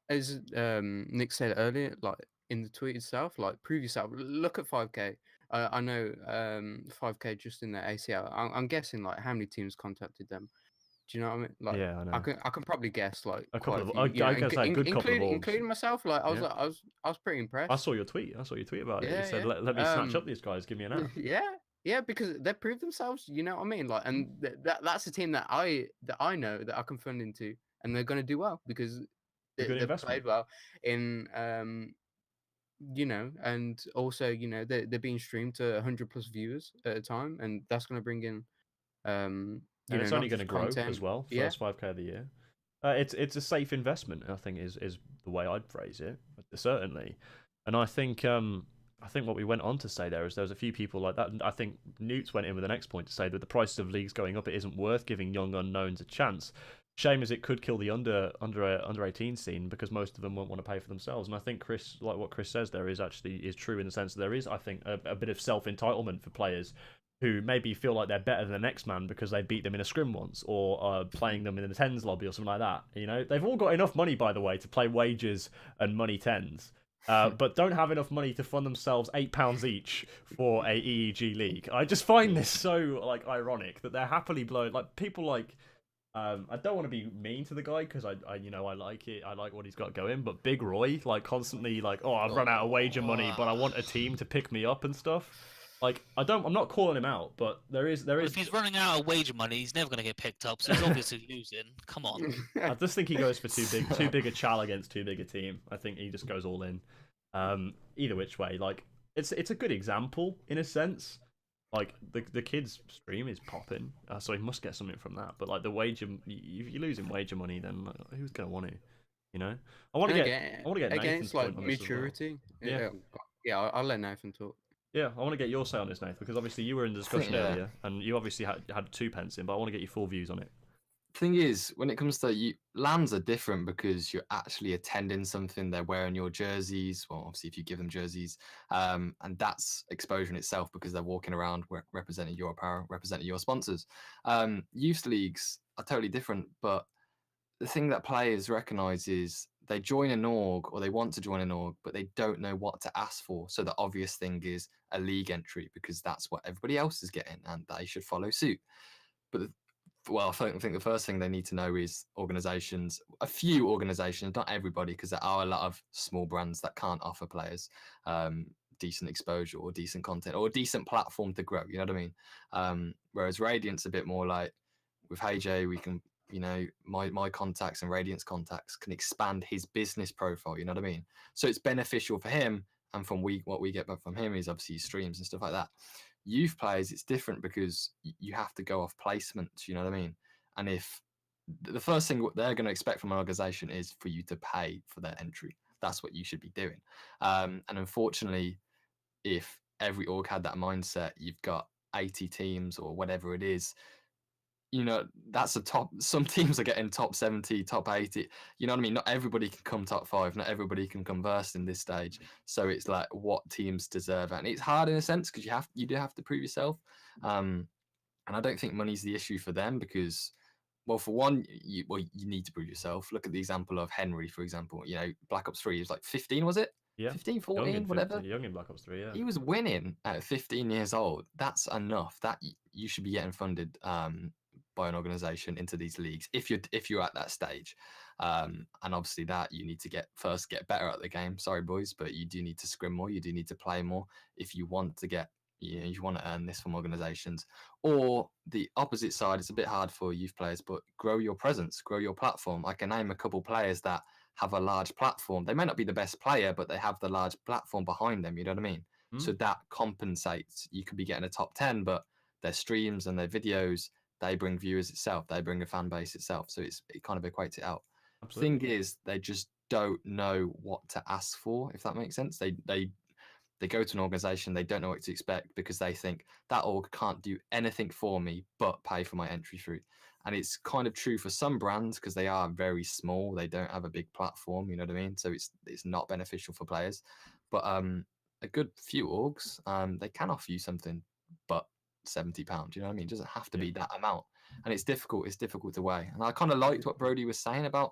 as Nick said earlier, like in the tweet itself, like prove yourself. Look at 5K. I know 5K just in their ACL. I'm guessing like how many teams contacted them. Do you know what I mean? Like, yeah, I know. I can probably guess like a couple of, including myself. Like, I was pretty impressed. I saw your tweet. About it. You said, "Let me snatch up these guys. Give me an hour." Yeah, because they proved themselves. You know what I mean? Like, and that's a team that I know that I can fund into, and they're going to do well because they've played well in you know, and also, you know, they're being streamed to 100+ viewers at a time, and that's going to bring in and it's only going to grow as well. First 5K of the year. It's a safe investment, I think, is the way I'd phrase it, certainly. And I think what we went on to say there is there was a few people like that. And I think Newt went in with the next point to say that the prices of leagues going up, it isn't worth giving young unknowns a chance. shame as it could kill the under 18 scene because most of them won't want to pay for themselves. And I think Chris, like what Chris says, there is true in the sense that there is, I think, a bit of self entitlement for players who maybe feel like they're better than the next man because they beat them in a scrim once, or playing them in the tens lobby or something like that. You know, they've all got enough money, by the way, to play wages and money tens. But don't have enough money to fund themselves £8 each for a EEG league. I just find this so like ironic that they're happily blowing like people like. I don't want to be mean to the guy because I like it. I like what he's got going. But Big Roy, like constantly like, oh, I've run out of wager money, but I want a team to pick me up and stuff. Like I'm not calling him out, but there is. If he's running out of wager money, he's never going to get picked up. So he's obviously losing. Come on. I just think he goes for too big a chal against too big a team. I think he just goes all in. Either which way, like it's a good example in a sense. Like the kid's stream is popping, so he must get something from that. But like the wager, if you're losing wager money, then like, who's gonna want to? You know, I want to get again, Nathan's it's like point on this as well. maturity. Yeah. I'll let Nathan talk. Yeah, I want to get your say on this, Nathan, because obviously you were in the discussion earlier, and you obviously had 2 pence in, but I want to get your full views on it. Thing is, when it comes to LANs are different because you're actually attending something. They're wearing your jerseys. Well, obviously, if you give them jerseys, and that's exposure in itself because they're walking around representing your apparel, representing your sponsors. Youth leagues are totally different, but the thing that players recognise is they join an org or they want to join an org, but they don't know what to ask for. So the obvious thing is a league entry because that's what everybody else is getting, and they should follow suit. But I think the first thing they need to know is organizations, a few organizations, not everybody, because there are a lot of small brands that can't offer players decent exposure or decent content or a decent platform to grow. You know what I mean? Whereas Radiant's a bit more like with HJ, we can, my contacts and Radiant's contacts can expand his business profile. You know what I mean? So it's beneficial for him. And from what we get back from him is obviously streams and stuff like that. Youth players, it's different because you have to go off placements, you know what I mean? And if the first thing what they're going to expect from an organization is for you to pay for their entry, that's what you should be doing. And unfortunately, if every org had that mindset, you've got 80 teams or whatever it is, that's a top. Some teams are getting top 70, top 80. You know what I mean? Not everybody can come top 5. Not everybody can converse in this stage. So it's like what teams deserve it. And it's hard in a sense because you do have to prove yourself. And I don't think money's the issue for them because, well, for one, you need to prove yourself. Look at the example of Henry, for example. Black Ops 3 was like 15, was it? Yeah. 15, 14, whatever. Young in Black Ops 3, yeah. He was winning at 15 years old. That's enough. That you should be getting funded by an organization into these leagues if you're at that stage, and obviously that you need to get better at the game. Sorry boys, but you do need to scrim more, you do need to play more if you want to get you want to earn this from organizations. Or the opposite side, it's a bit hard for youth players, but grow your presence, grow your platform. I can name a couple players that have a large platform. They may not be the best player, but they have the large platform behind them, you know what I mean? So that compensates. You could be getting a top 10, but their streams and their videos, they bring viewers itself. They bring a fan base itself. So it kind of equates it out. Absolutely. Thing is, they just don't know what to ask for, if that makes sense. They go to an organization, they don't know what to expect because they think that org can't do anything for me but pay for my entry through. And it's kind of true for some brands because they are very small. They don't have a big platform, you know what I mean? So it's not beneficial for players. But a good few orgs, they can offer you something, but £70, you know what I mean? It doesn't have to be that amount, and it's difficult to weigh. And I kind of liked what Brody was saying about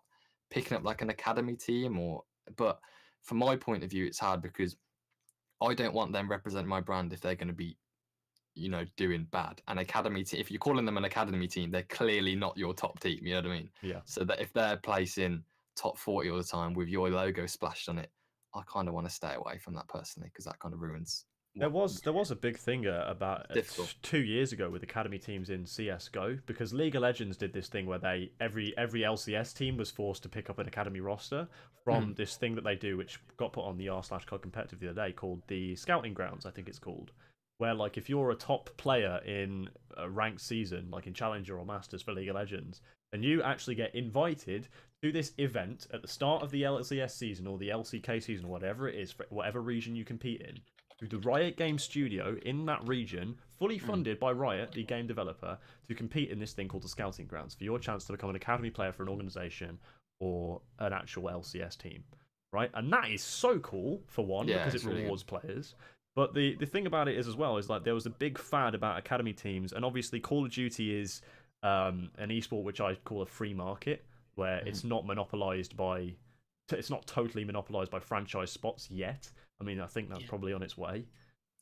picking up like an academy team, but from my point of view, it's hard because I don't want them representing my brand if they're going to be doing bad. An academy team, if you're calling them an academy team, they're clearly not your top team, you know what I mean? Yeah. So that if they're placing top 40 all the time with your logo splashed on it, I kind of want to stay away from that personally because that kind of ruins. There was a big thing about 2 years ago with academy teams in CS:GO because League of Legends did this thing where every LCS team was forced to pick up an academy roster from this thing that they do, which got put on the r/COD competitive the other day called the Scouting Grounds, I think it's called, where like if you're a top player in a ranked season, like in Challenger or Masters for League of Legends, and you actually get invited to this event at the start of the LCS season or the LCK season or whatever it is, for whatever region you compete in. to the Riot Games studio in that region, fully funded by Riot, the game developer, to compete in this thing called the Scouting Grounds for your chance to become an academy player for an organization or an actual LCS team, right? And that is so cool, for one, because it rewards players. But the thing about it is, as well, is like there was a big fad about academy teams, and obviously Call of Duty is an esport which I call a free market, where it's not monopolized by... It's not totally monopolized by franchise spots yet. I mean, I think that's probably on its way.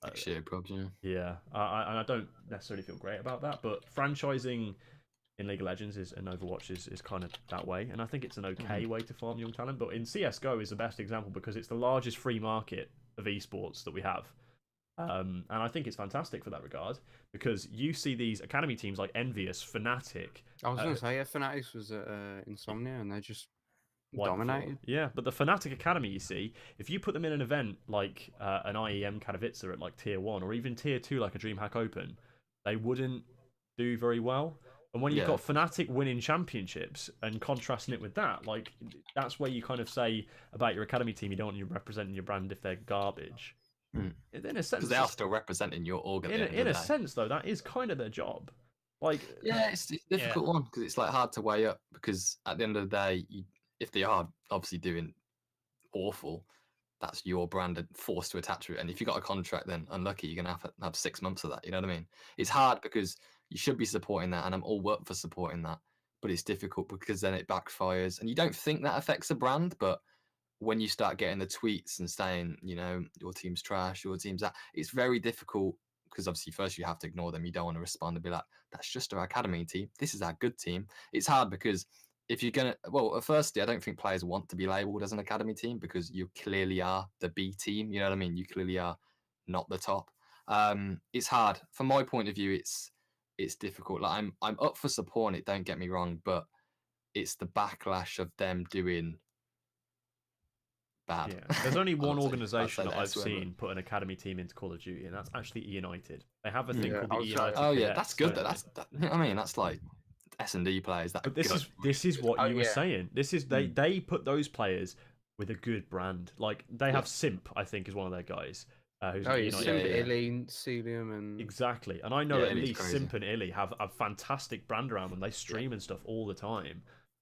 Next year, probably. Yeah, and I don't necessarily feel great about that, but franchising in League of Legends and Overwatch is kind of that way, and I think it's an okay way to farm young talent. But in CS:GO is the best example because it's the largest free market of esports that we have, and I think it's fantastic for that regard because you see these academy teams like Envious, Fnatic. I was going to say, Fanatics was Insomnia, and they just dominated. Yeah, but the Fnatic Academy, you see, if you put them in an event like an IEM Katowice at like Tier 1 or even Tier 2 like a DreamHack Open, they wouldn't do very well. And when you've got Fnatic winning championships and contrasting it with that, like that's where you kind of say about your academy team, you don't want you representing your brand if they're garbage. In a sense, because they are still representing your org. In a sense, though, that is kind of their job. Like, yeah, it's a difficult one because it's like hard to weigh up because at the end of the day, if they are obviously doing awful, that's your brand and forced to attach to it. And if you got a contract, then unlucky, you're gonna have 6 months of that. You know what I mean? It's hard because you should be supporting that, and I'm all up for supporting that. But it's difficult because then it backfires, and you don't think that affects the brand, but when you start getting the tweets and saying, you know, your team's trash, your team's that, it's very difficult because obviously first you have to ignore them. You don't want to respond and be like, that's just our academy team. This is our good team. It's hard because if you're going to, well, firstly, I don't think players want to be labelled as an academy team because you clearly are the B team. You know what I mean? You clearly are not the top. It's hard. From my point of view, it's difficult. Like I'm up for supporting it, don't get me wrong, but it's the backlash of them doing bad. Yeah. There's only one organisation that I've seen put an academy team into Call of Duty, and that's actually United. They have a thing called the United. Oh yeah, that's good. I mean, that's like S&D players. That but this is what you were saying. This is they put those players with a good brand. Like they have Simp, I think, is one of their guys. Who's Simp, Illy, Celium, and exactly. And I know at least Simp and Illy have a fantastic brand around them. They stream and stuff all the time.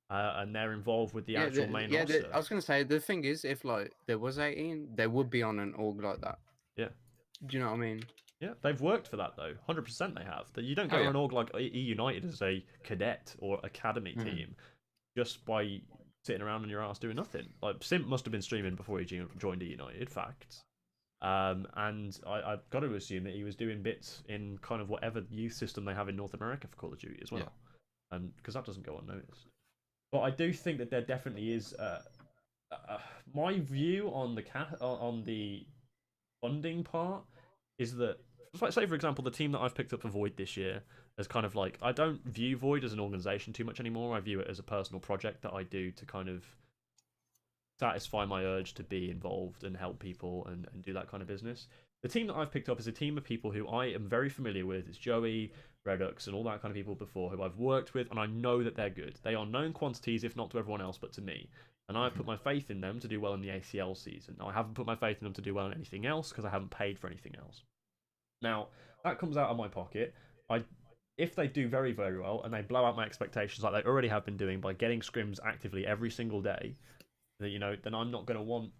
And they're involved with the actual main roster. I was going to say, the thing is, if like there was 18, they would be on an org like that. Yeah. Do you know what I mean? Yeah, they've worked for that though. 100% they have. You don't go on an org like E United as a cadet or academy team just by sitting around on your ass doing nothing. Like Simp must have been streaming before he joined E United. Facts. And I've got to assume that he was doing bits in kind of whatever youth system they have in North America for Call of Duty as well. And because that doesn't go unnoticed. But I do think that there definitely is. My view on the funding part is that, say for example, the team that I've picked up for Void this year is kind of like, I don't view Void as an organization too much anymore. I view it as a personal project that I do to kind of satisfy my urge to be involved and help people and do that kind of business. The team that I've picked up is a team of people who I am very familiar with. It's Joey, Redux, and all that kind of people before who I've worked with, and I know that they're good. They are known quantities, if not to everyone else, but to me. And I've put my faith in them to do well in the ACL season. I haven't put my faith in them to do well in anything else because I haven't paid for anything else. Now, that comes out of my pocket. If they do very, very well and they blow out my expectations like they already have been doing by getting scrims actively every single day, then I'm not going to want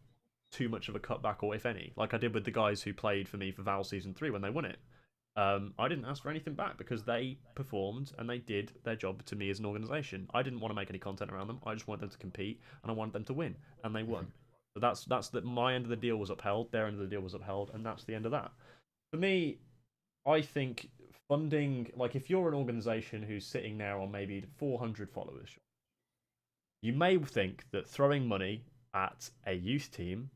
too much of a cutback, or if any, like I did with the guys who played for me for Val Season 3 when they won it. I didn't ask for anything back because they performed and they did their job to me as an organisation. I didn't want to make any content around them. I just wanted them to compete and I wanted them to win, and they won. So that's that. My end of the deal was upheld. Their end of the deal was upheld, and that's the end of that. For me, I think funding, like if you're an organisation who's sitting there on maybe 400 followers, you may think that throwing money at a youth team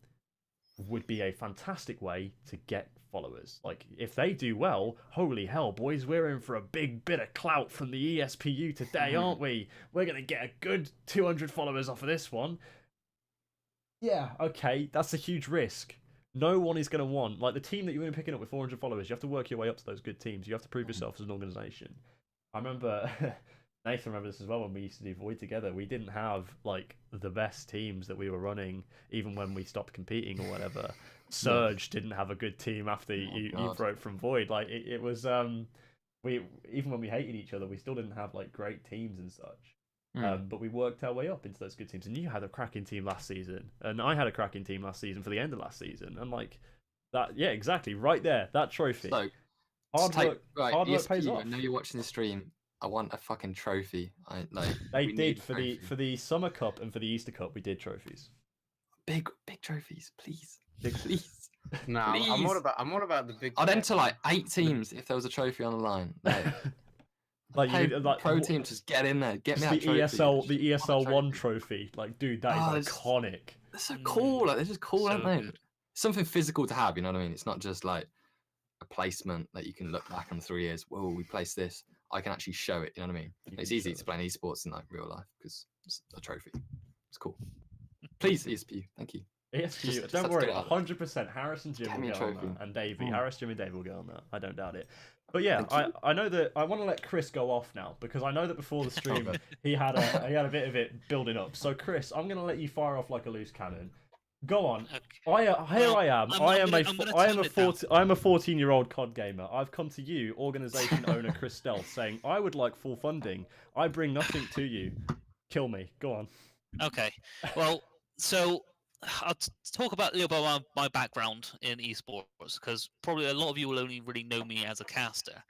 would be a fantastic way to get followers. Like, if they do well, holy hell, boys, we're in for a big bit of clout from the ESPU today, aren't we? We're going to get a good 200 followers off of this one. Yeah, okay, that's a huge risk. No one is going to want, like, the team that you're going to be picking up with 400 followers, you have to work your way up to those good teams. You have to prove yourself as an organisation. I remember Nathan remember this as well when we used to do Void together. We didn't have like the best teams that we were running, even when we stopped competing or whatever. Surge didn't have a good team after you broke from Void. Like it was we even when we hated each other, we still didn't have like great teams and such. But we worked our way up into those good teams. And you had a cracking team last season, and I had a cracking team last season for the end of last season. And like that, yeah, exactly, right there, that trophy. So, hard work ESP, pays off. I know you're watching the stream. I want a fucking trophy. They did for the Summer Cup and for the Easter Cup. We did trophies. Big trophies, please. Please. No, I'm all about the big. I'd enter like 8 teams if there was a trophy on the line. Like you like pro team, just get in there, get me that trophy. The ESL one trophy. Like, dude, that is iconic. They're so cool. Like, they're just cool, aren't they? Something physical to have. You know what I mean? It's not just like a placement that you can look back on 3 years. Whoa, we placed this. I can actually show it. You know what I mean? It's easy to play in esports in like real life because it's a trophy. It's cool. Please, ESP. Thank you. ESP, don't worry, 100%. Harris and Jim will go on that, and Davey. Mm. Harris, Jim, and Dave will go on that. I don't doubt it. But yeah, I know that I want to let Chris go off now because I know that before the stream he had a bit of it building up. So Chris, I'm gonna let you fire off like a loose cannon. Go on. Okay. I am a 14-year-old COD gamer. I've come to you, organization owner Chris Stealth, saying I would like full funding. I bring nothing to you. Kill me. Go on. Okay. Well, so I'll talk about a little about my background in esports because probably a lot of you will only really know me as a caster.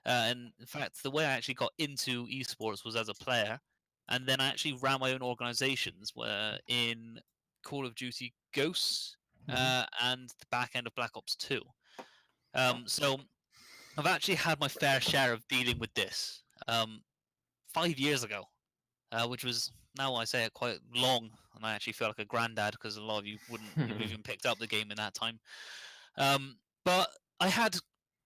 And in fact, the way I actually got into esports was as a player, and then I actually ran my own organizations where in Call of Duty Ghosts and the back end of Black Ops 2. So I've actually had my fair share of dealing with this 5 years ago, which was, now I say it, quite long, and I actually feel like a granddad because a lot of you wouldn't have even picked up the game in that time. But I had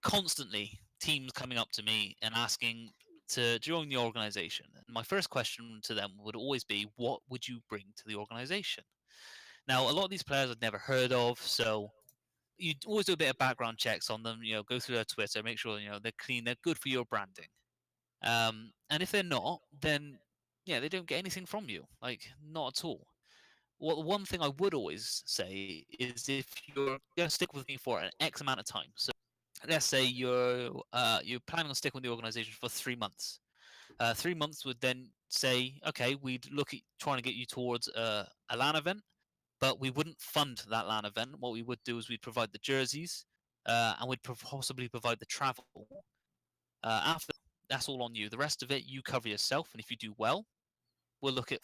constantly teams coming up to me and asking to join the organization. And my first question to them would always be, what would you bring to the organization? Now, a lot of these players I'd never heard of, so you always do a bit of background checks on them, go through their Twitter, make sure, they're clean, they're good for your branding. And if they're not, then, they don't get anything from you, like, not at all. Well, one thing I would always say is if you're going to stick with me for an X amount of time, so let's say you're planning on sticking with the organization for 3 months. 3 months would then say, okay, we'd look at trying to get you towards a LAN event, but we wouldn't fund that LAN event. What we would do is we'd provide the jerseys, and we'd possibly provide the travel. After that's all on you. The rest of it, you cover yourself, and if you do well, we'll look at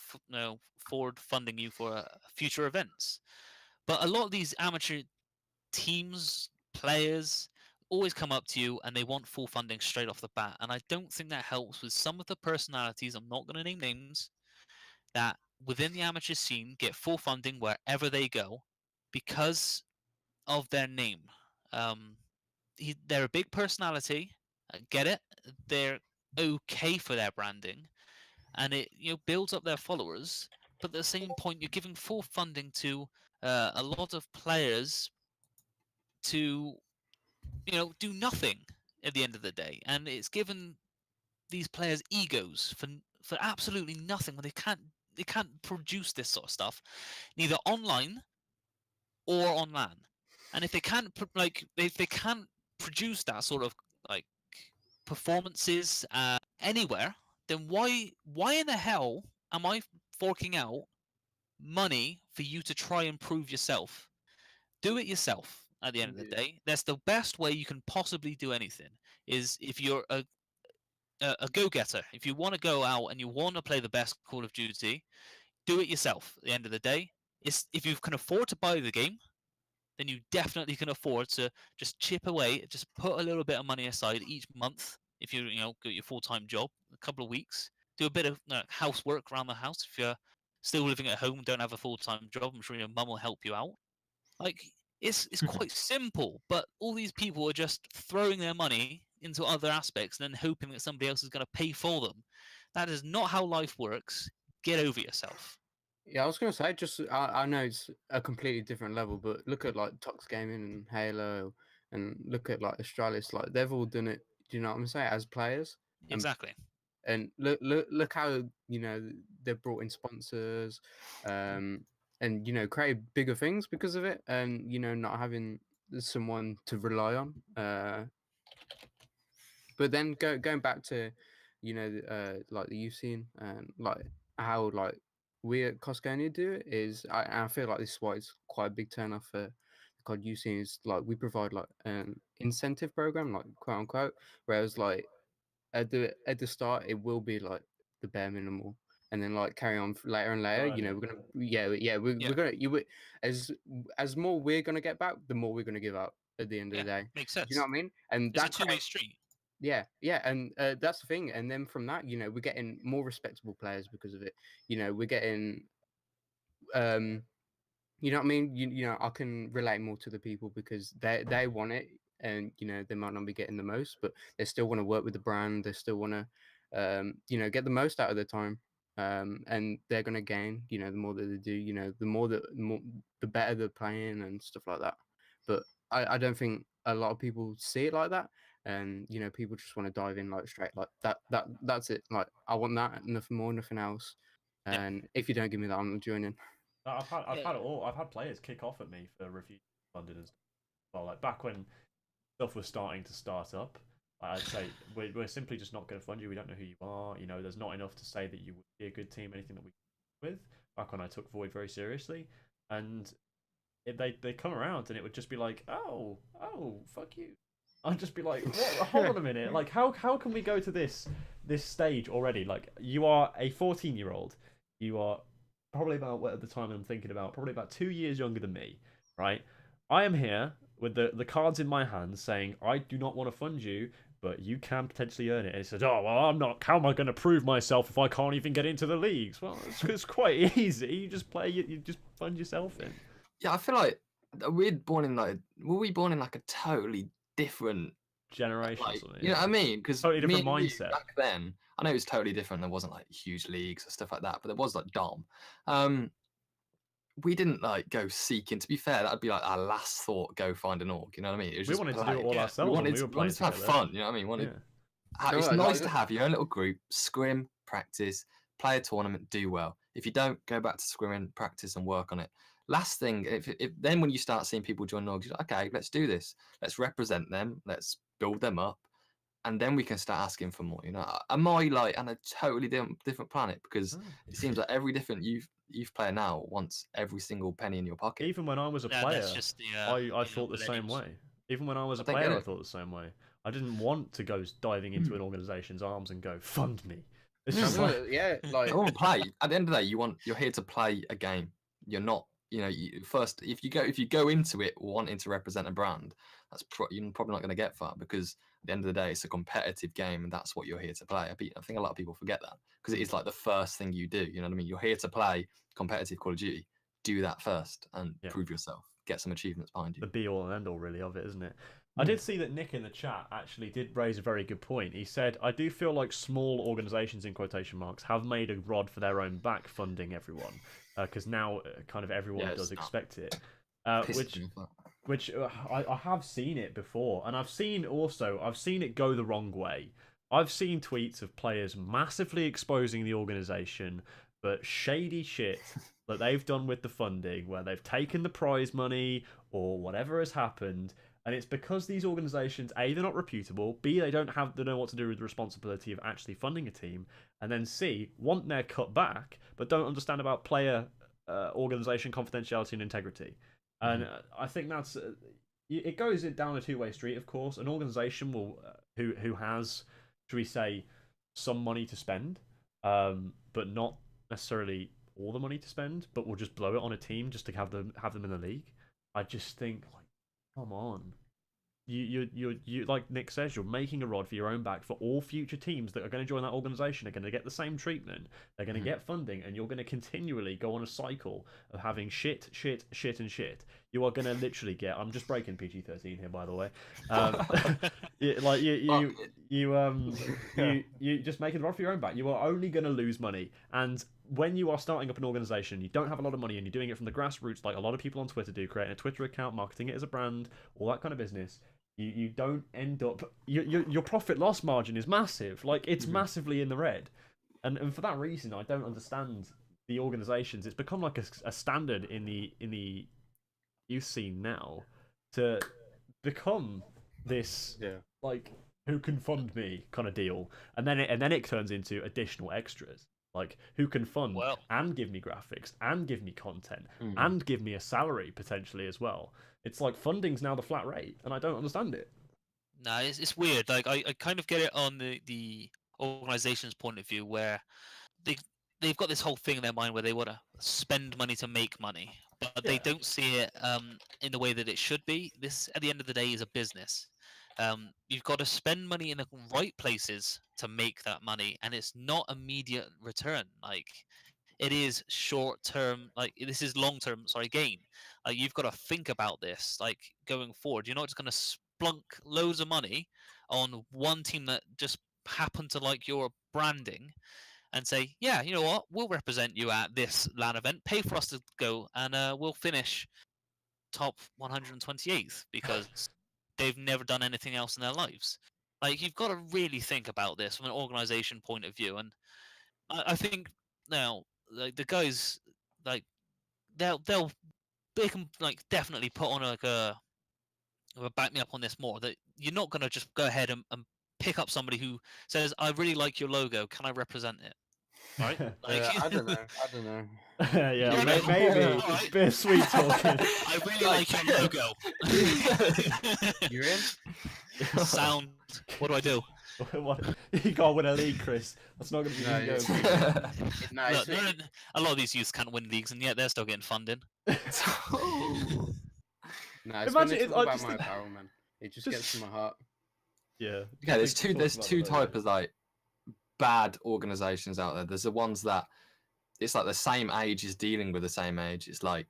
forward funding you for future events. But a lot of these amateur teams, players, always come up to you and they want full funding straight off the bat. And I don't think that helps with some of the personalities, I'm not going to name names, that within the amateur scene get full funding wherever they go because of their name. They're a big personality, I get it, they're okay for their branding, and it builds up their followers, but at the same point you're giving full funding to a lot of players to do nothing at the end of the day, and it's given these players egos for absolutely nothing when they can't produce this sort of stuff neither online or on LAN. And if they can't produce that sort of like performances anywhere, then why in the hell am I forking out money for you to try and prove yourself? Do it yourself at the end of the day. That's the best way you can possibly do anything, is if you're a go-getter. If you want to go out and you want to play the best Call of Duty, do it yourself at the end of the day. If you can afford to buy the game, then you definitely can afford to just chip away, just put a little bit of money aside each month. If you got your full-time job, a couple of weeks, do a bit of housework around the house. If you're still living at home and don't have a full-time job, I'm sure your mum will help you out. Like, it's quite simple, but all these people are just throwing their money into other aspects and then hoping that somebody else is going to pay for them. That is not how life works. Get over yourself. Yeah, I was going to say, just I know it's a completely different level, but look at like Tox Gaming and Halo, and look at like Astralis, like they've all done it. Do you know what I'm saying? As players, Exactly. And look how they've brought in sponsors, and created bigger things because of it, and not having someone to rely on. But then going back to, like the youth scene and like how like we at Cosconia do it is, I feel like this is why it's quite a big turn off for the COD youth scene is like we provide like an incentive program, like quote unquote, whereas like at the start it will be like the bare minimal, and then like carry on later and later. Earning. We're gonna we're gonna as more we're gonna get back, the more we're gonna give out at the end of the day. Makes Do sense. you know what I mean? And It's a that two-way street. yeah, and that's the thing. And then from that, we're getting more respectable players because of it. We're getting, you know what I mean. I can relate more to the people because they want it, and they might not be getting the most, but they still want to work with the brand. They still want to, get the most out of their time. And they're gonna gain. The more that they do, the better they're playing and stuff like that. But I don't think a lot of people see it like that, and people just want to dive in like straight like that's it. Like I want that, nothing more, nothing else. Yeah. And if you don't give me that, I'm not joining. I've had it all. I've had players kick off at me for refusing funding and stuff. Well, like back when stuff was starting to start up, I'd say we're simply just not going to fund you. We don't know who you are. There's not enough to say that you would be a good team. Anything that we with back when I took Void very seriously, and they come around and it would just be like, oh, fuck you. I'd just be like, what? Hold on a minute. Like, how can we go to this stage already? Like, you are a 14-year-old. You are probably about, what at the time I'm thinking about, probably about 2 years younger than me, right? I am here with the cards in my hands saying, I do not want to fund you, but you can potentially earn it. And he said, oh, well, I'm not, how am I going to prove myself if I can't even get into the leagues? Well, it's quite easy. You just play, you just fund yourself in. Yeah, I feel like were we born in like a totally different Generation, like, or something. you know what I mean? Because totally different mindset back then. I know it was totally different. There wasn't like huge leagues or stuff like that, but there was like Dom. We didn't like go seeking. To be fair, that'd be like our last thought. Go find an org. You know what I mean? It was we just wanted to play. do it all ourselves. We wanted, when we were we playing wanted to have together. fun. You know what I mean? It's nice to have your own little group, scrim, practice, play a tournament, do well. If you don't, go back to scrimming, practice, and work on it. Last thing, if then when you start seeing people join orgs, you're like, okay, let's do this. Let's represent them. Let's build them up, and then we can start asking for more. Am I like on a totally different planet? Because it seems like every different youth player now wants every single penny in your pocket. Even when I was a player, That's just I thought the same way. Even when I was a player, I thought the same way. I didn't want to go diving into an organization's arms and go, fund me. It's just like, I want to play. At the end of the day, you're here to play a game. You're not, first, if you go into it wanting to represent a brand, you're probably not going to get far, because at the end of the day, it's a competitive game, and that's what you're here to play. I think a lot of people forget that, because it is like the first thing you do. You know what I mean? You're here to play competitive Call of Duty. Do that first and prove yourself. Get some achievements behind you. The be all and end all, really, of it, isn't it? I did see that Nick in the chat actually did raise a very good point. He said, I do feel like small organisations, in quotation marks, have made a rod for their own back funding everyone. Because now kind of everyone does expect it. Which I have seen it before. And I've seen it go the wrong way. I've seen tweets of players massively exposing the organisation, but shady shit that they've done with the funding, where they've taken the prize money or whatever has happened. And it's because these organisations, A, they're not reputable, B, they don't know what to do with the responsibility of actually funding a team, and then C, want their cut back, but don't understand about player organisation confidentiality and integrity. And I think that's it goes down a two-way street. Of course, an organisation will who has, should we say, some money to spend, but not necessarily all the money to spend, but will just blow it on a team just to have them in the league. I just think, like, come on. You like Nick says, you're making a rod for your own back for all future teams that are going to join that organization. Are going to get the same treatment. They're going to get funding, and you're going to continually go on a cycle of having shit, and shit. You are going to literally get. I'm just breaking PG-13 here, by the way. You just making a rod for your own back. You are only going to lose money, and when you are starting up an organization, you don't have a lot of money, and you're doing it from the grassroots, like a lot of people on Twitter do, creating a Twitter account, marketing it as a brand, all that kind of business. You don't end up your profit loss margin is massive. Like it's massively in the red, and for that reason, I don't understand the organizations. It's become like a standard in the youth scene now to become this like who can fund me kind of deal, and then it turns into additional extras. Like who can fund and give me graphics and give me content and give me a salary potentially as well. It's like funding's now the flat rate, and I don't understand it. No, it's weird. Like I kind of get it on the organization's point of view, where they've got this whole thing in their mind where they want to spend money to make money, but they don't see it in the way that it should be. This, at the end of the day, is a business. You've got to spend money in the right places to make that money, and it's not immediate return. Like it is short term. Like this is long term. Sorry, gain. Like you've got to think about this. Like going forward, you're not just going to splunk loads of money on one team that just happened to like your branding and say, yeah, you know what, we'll represent you at this LAN event, pay for us to go, and we'll finish top 128th because they've never done anything else in their lives. Like, you've got to really think about this from an organization point of view, and I think now, like the guys, like they can like definitely put on like back me up on this more, that you're not gonna just go ahead and pick up somebody who says, I really like your logo, can I represent it? Right? Like, I don't know. Yeah, maybe. Alright. Bit of sweet talking. I really like your logo. You're in? Sound. What do I do? You can't win a league, Chris. That's not going to be No, easy. No, Look, a lot of these youths can't win leagues, and yet they're still getting funding. No, it's Imagine Imagine I about just my think- apparel, man. It just gets to my heart. Yeah. Yeah, there's Talk two about two the logo. types of like bad organizations out there. There's the ones that it's like the same age is dealing with the same age. It's like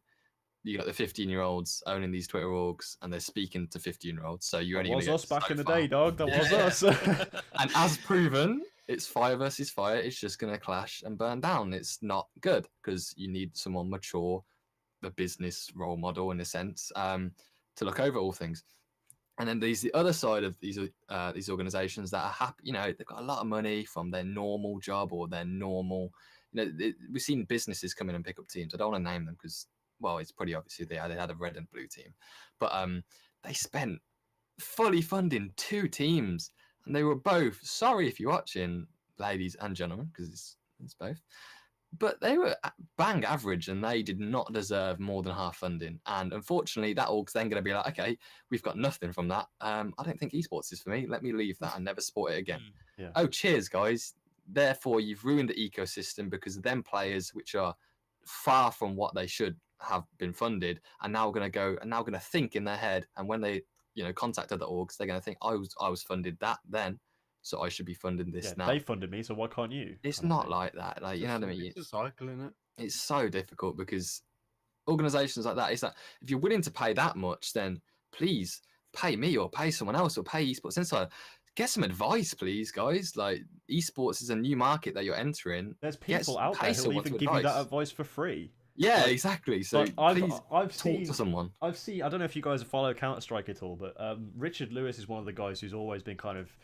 you got the 15-year-olds owning these Twitter orgs and they're speaking to 15-year-olds. So you're only That was gonna us get back so in the far. day, dog. That was Yeah. us. And as proven, it's fire versus fire. It's just gonna clash and burn down. It's not good because you need someone mature, a business role model in a sense, to look over all things. And then there's the other side of these organizations that are happy. You know, they've got a lot of money from their normal job or their normal. You know, we've seen businesses come in and pick up teams. I don't want to name them because, well, it's pretty obvious they had a red and blue team, but they spent fully funding 2 teams, and they were both. Sorry if you're watching, ladies and gentlemen, because it's both. But they were bang average, and they did not deserve more than half funding. And unfortunately, that org's then going to be like, okay, we've got nothing from that. I don't think esports is for me. Let me leave that and never support it again. Yeah. Oh, cheers, guys. Therefore, you've ruined the ecosystem because them players, which are far from what they should have been funded, are now going to think in their head. And when they, contact other orgs, they're going to think, I was funded that then, so I should be funding this now. They funded me, so why can't you? It's kind of not thing. like that. Like, you know what I mean? It's a cycle, isn't it? It's so difficult because organizations like that, it's like, if you're willing to pay that much, then please pay me or pay someone else or pay Esports Insider. Get some advice, please, guys. Like, esports is a new market that you're entering. There's people out there who'll even give you that advice for free. Yeah, Like- exactly. So Like, please I've talk seen to someone. I don't know if you guys follow Counter-Strike at all, but Richard Lewis is one of the guys who's always been kind of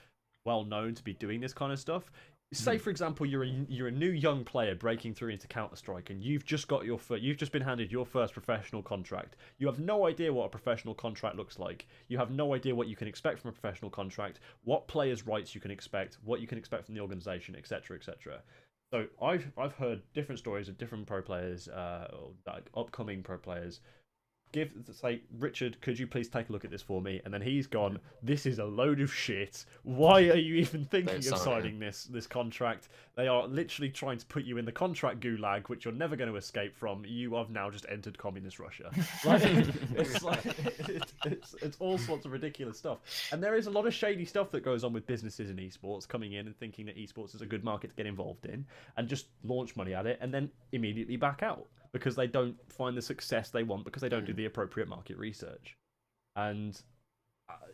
well known to be doing this kind of stuff. Say, for example, you're a new young player breaking through into Counter-Strike, and you've just been handed your first professional contract. You have no idea what a professional contract looks like. You have no idea what you can expect from a professional contract, what players' rights you can expect, what you can expect from the organization, etc., etc. So I've heard different stories of different pro players, like upcoming pro players. Say, Richard, could you please take a look at this for me? And then he's gone, this is a load of shit. Why are you even thinking of signing this contract? They are literally trying to put you in the contract gulag, which you're never going to escape from. You have now just entered communist Russia. It's all sorts of ridiculous stuff. And there is a lot of shady stuff that goes on with businesses in esports coming in and thinking that esports is a good market to get involved in and just launch money at it and then immediately back out because they don't find the success they want because they don't do the appropriate market research. And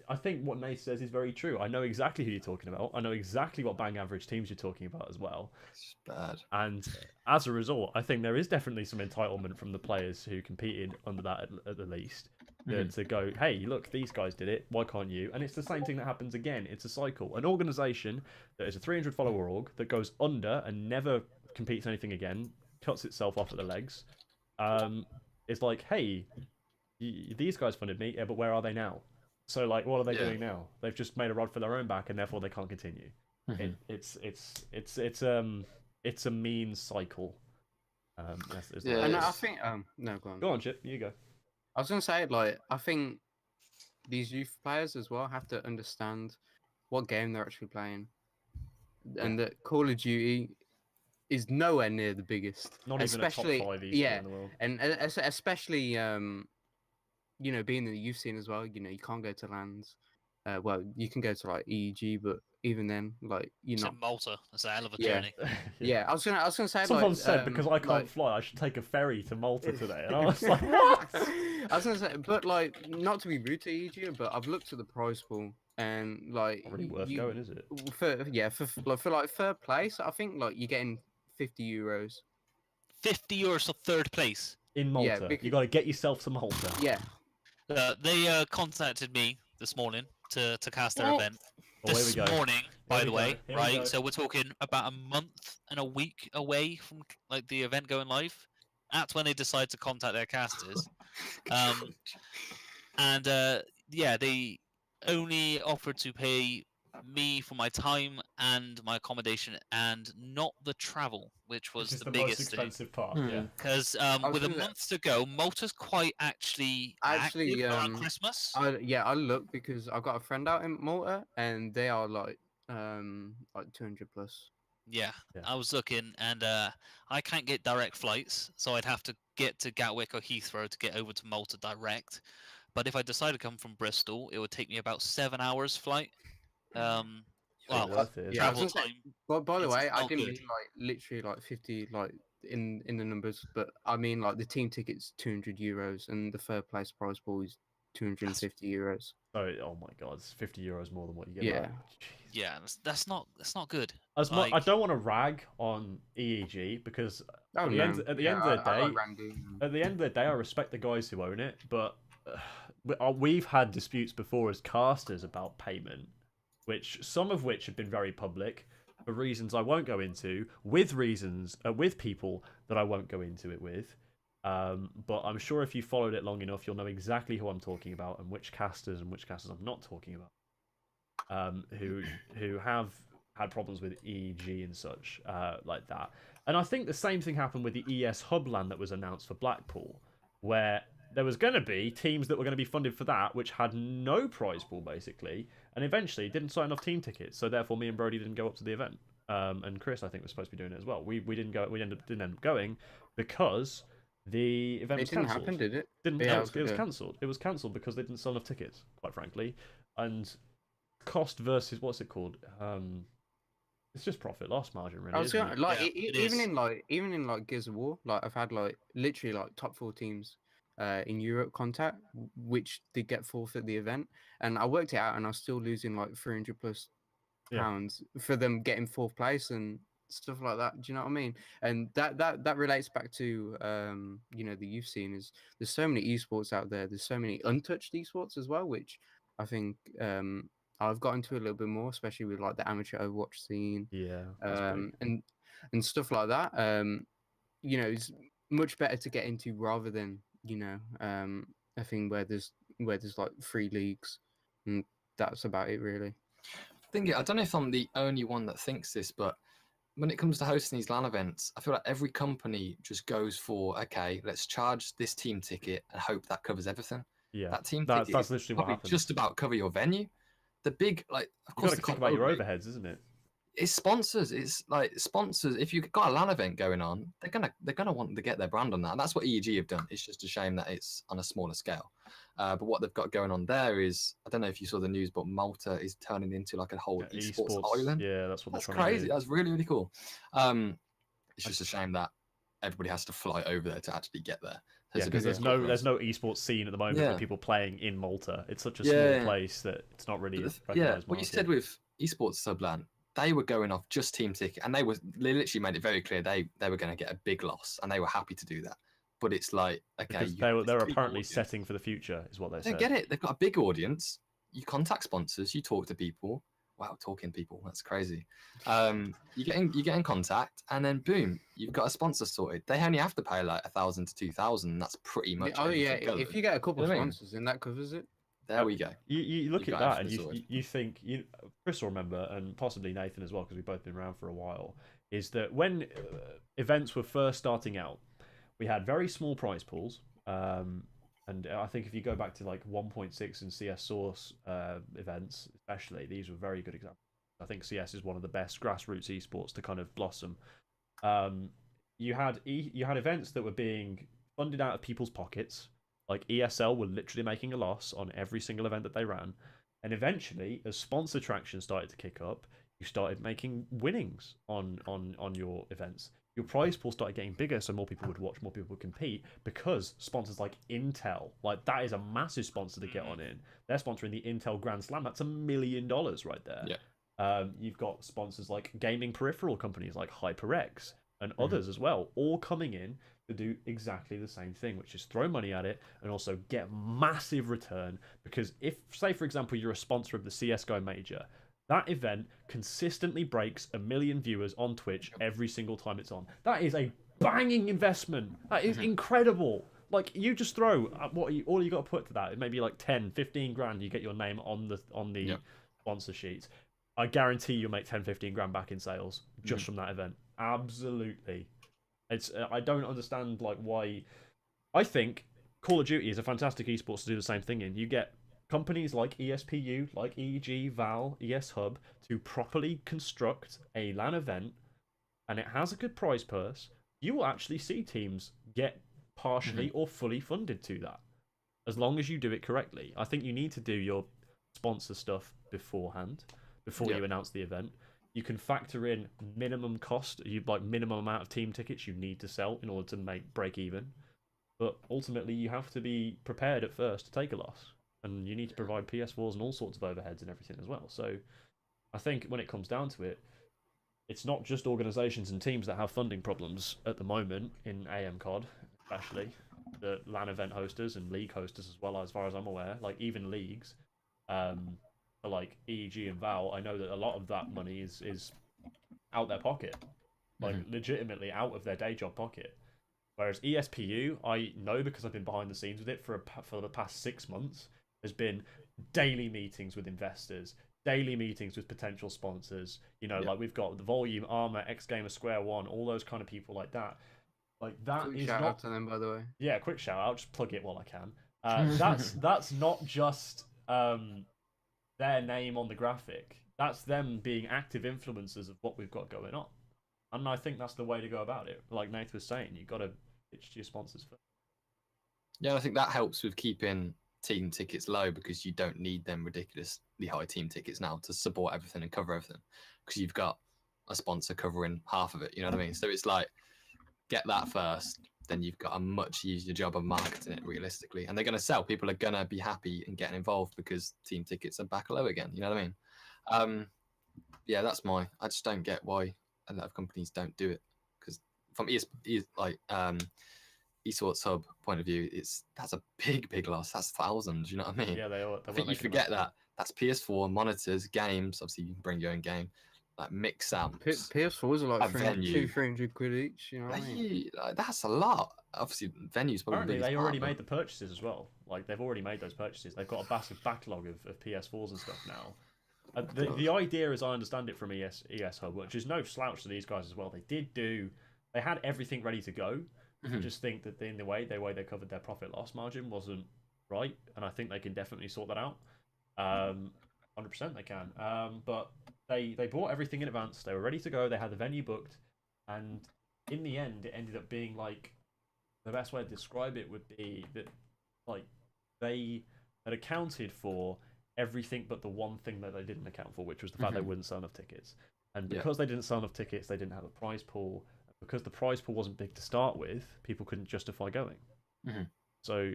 I think what Nate says is very true. I know exactly who you're talking about. I know exactly what bang average teams you're talking about as well. It's bad. And as a result, I think there is definitely some entitlement from the players who competed under that at the least. to go, hey, look, these guys did it. Why can't you? And it's the same thing that happens again. It's a cycle. An organization that is a 300 follower org that goes under and never competes anything again, cuts itself off at the legs. It's like, hey, these guys funded me, yeah, but where are they now? So like, what are they doing now? They've just made a rod for their own back, and therefore they can't continue. It's a mean cycle. And I think no, go on. Go on, Chip. You go. I was gonna say, like, I think these youth players as well have to understand what game they're actually playing, and that Call of Duty is nowhere near the biggest. Not even a top 5 esports in the world. And especially you know, being in the youth scene as well. You know, you can't go to LANs. Well, you can go to like EEG, but even then, like, you're It's not. in Malta. That's a hell of a journey. Yeah, I was gonna say. Someone like, said because I can't like... fly, I should take a ferry to Malta today, and I was like, what? I was gonna say, but like, not to be rude to EG, but I've looked at the prize pool and like, Not really worth going, is it? For like third place, I think like you're getting €50. 50 euros for third place. In Malta, you got to get yourself to Malta. Yeah. They contacted me this morning to cast their event. Oh, This morning, by the way, Here we right? go. So we're talking about a month and a week away from like the event going live. That's when they decide to contact their casters. They only offered to pay me for my time and my accommodation, and not the travel, which was Which is the the biggest most thing. expensive part. Yeah. Because was with a gonna- month to go, Malta's quite active around Christmas. I look because I've got a friend out in Malta, and they are like 200 plus. Yeah, Yeah. I was looking, and I can't get direct flights, so I'd have to get to Gatwick or Heathrow to get over to Malta direct. But if I decide to come from Bristol, it would take me about 7 hours flight. Worth it, isn't Yeah, I was travel gonna say, time. But by the It's way, I not didn't good. mean like literally like 50 like in the numbers, but I mean like the team ticket's €200, and the third place prize pool is €250. Oh my god, it's €50 more than what you get. Yeah. back. Jeez. Yeah, that's not good. As much, I Like- don't want to rag on EEG because Oh, at the end of the day, I like Randy. at the end of the day, I respect the guys who own it, but we've had disputes before as casters about payment, some of which have been very public for reasons I won't go into, with people that I won't go into it with. But I'm sure if you followed it long enough, you'll know exactly who I'm talking about and which casters I'm not talking about. Who have had problems with EEG and such like that. And I think the same thing happened with the ES Hub LAN that was announced for Blackpool, where there was going to be teams that were going to be funded for that, which had no prize pool basically, and eventually didn't sign off team tickets. So therefore, me and Brody didn't go up to the event, and Chris I think was supposed to be doing it as well. We didn't go. We didn't end up going because the event was It didn't cancelled. happen, did it? Didn't Yeah, it was cancelled. It was cancelled because they didn't sell enough tickets, quite frankly. And cost versus what's it called? It's just profit loss margin, really. I was isn't gonna it? like Yeah, e- it even is. in like Gears of War, like I've had like literally like top 4 teams in Europe contact, which did get forfeit the event, and I worked it out, and I was still losing like 300 plus Yeah. pounds for them getting 4th place and stuff like that. Do you know what I mean? And that relates back to you know, the youth scene. Is there's so many esports out there. There's so many untouched esports as well, which I think I've got into a little bit more, especially with like the amateur Overwatch scene. Yeah. that's big. And stuff like that. You know, it's much better to get into rather than, you know, a thing where there's like 3 leagues, and that's about it really. I don't know if I'm the only one that thinks this, but when it comes to hosting these LAN events, I feel like every company just goes for, okay, let's charge this team ticket and hope that covers everything. Yeah. That team That's ticket is literally what probably happens. just about cover your venue. The big, like, of You've course, got to the think about your cost- overheads, isn't it? It's sponsors. It's like sponsors. If you've got a LAN event going on, they're gonna want to get their brand on that. And that's what EEG have done. It's just a shame that it's on a smaller scale. But what they've got going on there is, I don't know if you saw the news, but Malta is turning into like a whole Yeah, esports island. Yeah, that's what That's they're trying crazy. to do. That's really, really cool. It's just a shame that everybody has to fly over there to actually get there. So Yeah, it's a because bit there's no esports scene at the moment Yeah. with people playing in Malta. It's such a Yeah. small place that it's not really. But a yeah, recognised what you market. said with esports sublan, they were going off just team ticket, and they literally made it very clear they were going to get a big loss, and they were happy to do that. but it's like, okay, Because they're apparently setting for the future, is what they I said. don't get it. They've got a big audience. You contact sponsors. You talk to people. Wow, talking people. That's crazy. You get in contact, and then boom, you've got a sponsor sorted. They only have to pay like 1,000 to 2,000. That's pretty much. Oh yeah, everything covered. if you get a couple You know of what I mean? sponsors, then that covers it. There we go. You look You've at got that and everything you think Chris will remember, and possibly Nathan as well, because we've both been around for a while. Is that when events were first starting out, we had very small prize pools. And I think if you go back to like 1.6 and CS Source events, especially, these were very good examples. I think CS is one of the best grassroots esports to kind of blossom. You had events that were being funded out of people's pockets. Like ESL were literally making a loss on every single event that they ran. And eventually, as sponsor traction started to kick up, you started making winnings on your events. Your prize pool started getting bigger, so more people would watch, more people would compete, because sponsors like Intel, like that is a massive sponsor to get on in. They're sponsoring the Intel Grand Slam. That's $1 million right there. Yeah. You've got sponsors like gaming peripheral companies like HyperX and others as well, all coming in to do exactly the same thing, which is throw money at it and also get massive return. Because if, say for example, you're a sponsor of the CSGO Major, that event consistently breaks 1 million viewers on Twitch every single time it's on. That is a banging investment. That is incredible. Like, you just throw all you got to put to that, it may be like 10, 15 grand, you get your name on the sponsor sheets. I guarantee you'll make 10, 15 grand back in sales just from that event. Absolutely. It's I don't understand like why. I think Call of Duty is a fantastic esports to do the same thing in. You get companies like ESPU, like EG, Val, ES Hub to properly construct a LAN event, and it has a good prize purse. You will actually see teams get partially or fully funded to that, as long as you do it correctly. I think you need to do your sponsor stuff beforehand, before you announce the event. You can factor in minimum cost, minimum amount of team tickets you need to sell in order to break even. But ultimately, you have to be prepared at first to take a loss. And you need to provide PS4s and all sorts of overheads and everything as well. So I think when it comes down to it, it's not just organisations and teams that have funding problems at the moment in AMCOD, especially the LAN event hosters and league hosters as well, as far as I'm aware. Like, even leagues, like EEG and Val, I know that a lot of that money is out their pocket. Like, legitimately out of their day job pocket. Whereas ESPU, I know because I've been behind the scenes with it for the past 6 months, there's been daily meetings with investors, daily meetings with potential sponsors. You know, like we've got the Volume, Armor, X Gamer, Square One, all those kind of people like that. Like, that Quick is shout not... out to them, by the way. Yeah, quick shout out. Just plug it while I can. That's not just their name on the graphic. That's them being active influencers of what we've got going on. And I think that's the way to go about it. Like Nath was saying, you've got to pitch to your sponsors first. Yeah, I think that helps with keeping team tickets low, because you don't need them ridiculously high team tickets now to support everything and cover everything, because you've got a sponsor covering half of it. You know what I mean? So it's like, get that first, then you've got a much easier job of marketing it realistically, and they're going to sell. People are going to be happy and getting involved because team tickets are back low again. You know what I mean? Yeah, that's I just don't get why a lot of companies don't do it, because from Esports Hub point of view, that's a big loss. That's thousands. You know what I mean? Yeah, they I think you forget that. That's PS4 monitors, games. Obviously, you can bring your own game. Like mix amps. PS4s are like 300 quid each. You know what I mean? That's a lot. Obviously, venues probably. Apparently, they already made the purchases as well. Like, they've already made those purchases. They've got a massive backlog of PS4s and stuff now. The idea, as I understand it from ES Hub, which is no slouch to these guys as well, they had everything ready to go. I just think that the way they covered their profit loss margin wasn't right, and I think they can definitely sort that out. 100% they can. But they bought everything in advance. They were ready to go. They had the venue booked, and in the end, it ended up being like, the best way to describe it would be that, like, they had accounted for everything but the one thing that they didn't account for, which was the fact they wouldn't sell enough tickets. And because they didn't sell enough tickets, they didn't have a prize pool. Because the prize pool wasn't big to start with, people couldn't justify going. So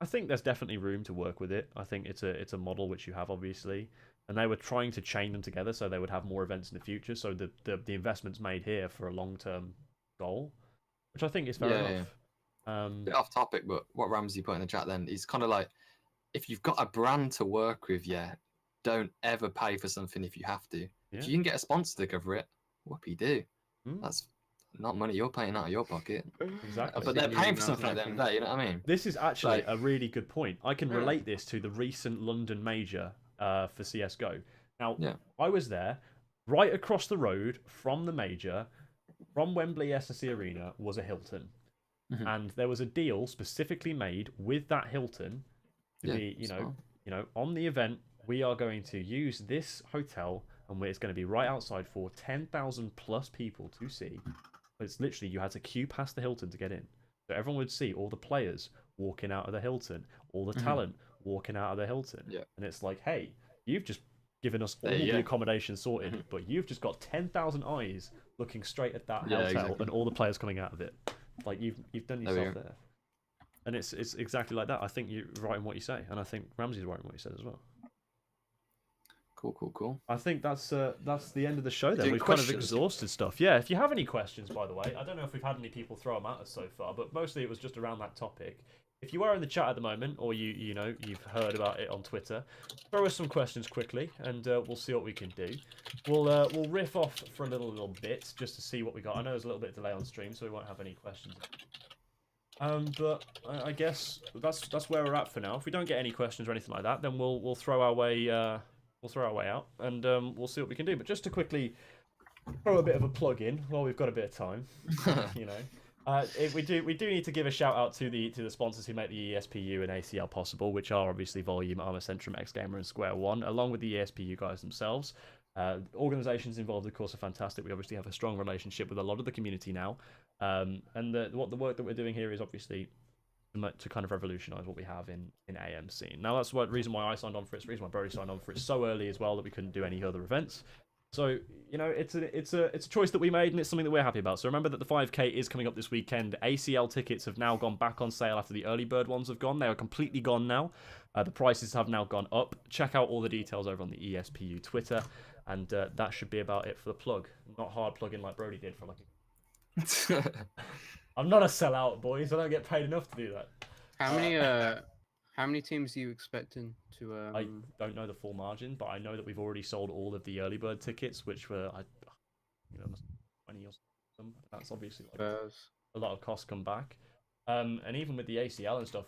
I think there's definitely room to work with it. I think it's a model which you have, obviously, and they were trying to chain them together so they would have more events in the future. So the investment's made here for a long-term goal, which I think is fair enough. Bit off topic, but what Ramsey put in the chat then is kind of like, if you've got a brand to work with, yeah, don't ever pay for something if you have to. Yeah. If you can get a sponsor to cover it, whoopie do. Mm. That's not money you're paying out of your pocket. Exactly. But they're paying for something at the end of the day, you know what I mean? This is actually Like- a really good point. I can Yeah. relate this to the recent London major for CSGO. Now, Yeah. I was there, right across the road from the major, from Wembley SSE Arena, was a Hilton. Mhm. And there was a deal specifically made with that Hilton to Yeah, be, smart. on the event, we are going to use this hotel and it's going to be right outside for 10,000 plus people to see. It's literally, you had to queue past the Hilton to get in. So everyone would see all the players walking out of the Hilton, all the talent walking out of the Hilton. Yeah. And it's like, hey, you've just given us all There you the go. accommodation sorted, but you've just got 10,000 eyes looking straight at that Yeah, hotel exactly. and all the players coming out of it. Like, you've done There we yourself go. there. And it's exactly like that. I think you're right in what you say, and I think Ramsey's right in what he said as well. Cool. I think that's the end of the show then. Doing We've kind of questions. exhausted stuff. Yeah, if you have any questions, by the way, I don't know if we've had any people throw them at us so far, but mostly it was just around that topic. If you are in the chat at the moment, or you've heard about it on Twitter, throw us some questions quickly, and we'll see what we can do. We'll riff off for a little bit just to see what we got. I know there's a little bit of delay on stream, so we won't have any questions. But I guess that's where we're at for now. If we don't get any questions or anything like that, then we'll throw our way out, and we'll see what we can do. But just to quickly throw a bit of a plug in while we've got a bit of time, we do need to give a shout out to the sponsors who make the ESPU and ACL possible, which are obviously Volume, Armor Centrum, X Gamer, and Square One, along with the ESPU guys themselves. Organizations involved, of course, are fantastic. We obviously have a strong relationship with a lot of the community now, and the work that we're doing here is obviously to kind of revolutionize what we have in AM scene. Now that's the reason why I signed on for it. It's the reason why Brody signed on for it so early as well, that we couldn't do any other events. So it's a choice that we made, and it's something that we're happy about. So remember that the 5K is coming up this weekend. ACL tickets have now gone back on sale after the early bird ones have gone. They are completely gone now. The prices have now gone up. Check out all the details over on the ESPU Twitter, and that should be about it for the plug. Not hard plugging like Brody did for like. I'm not a sellout, boys. I don't get paid enough to do that. How many teams are you expecting to? I don't know the full margin, but I know that we've already sold all of the early bird tickets, which were 20 or something. That's obviously like a lot of costs come back. And even with the ACL and stuff,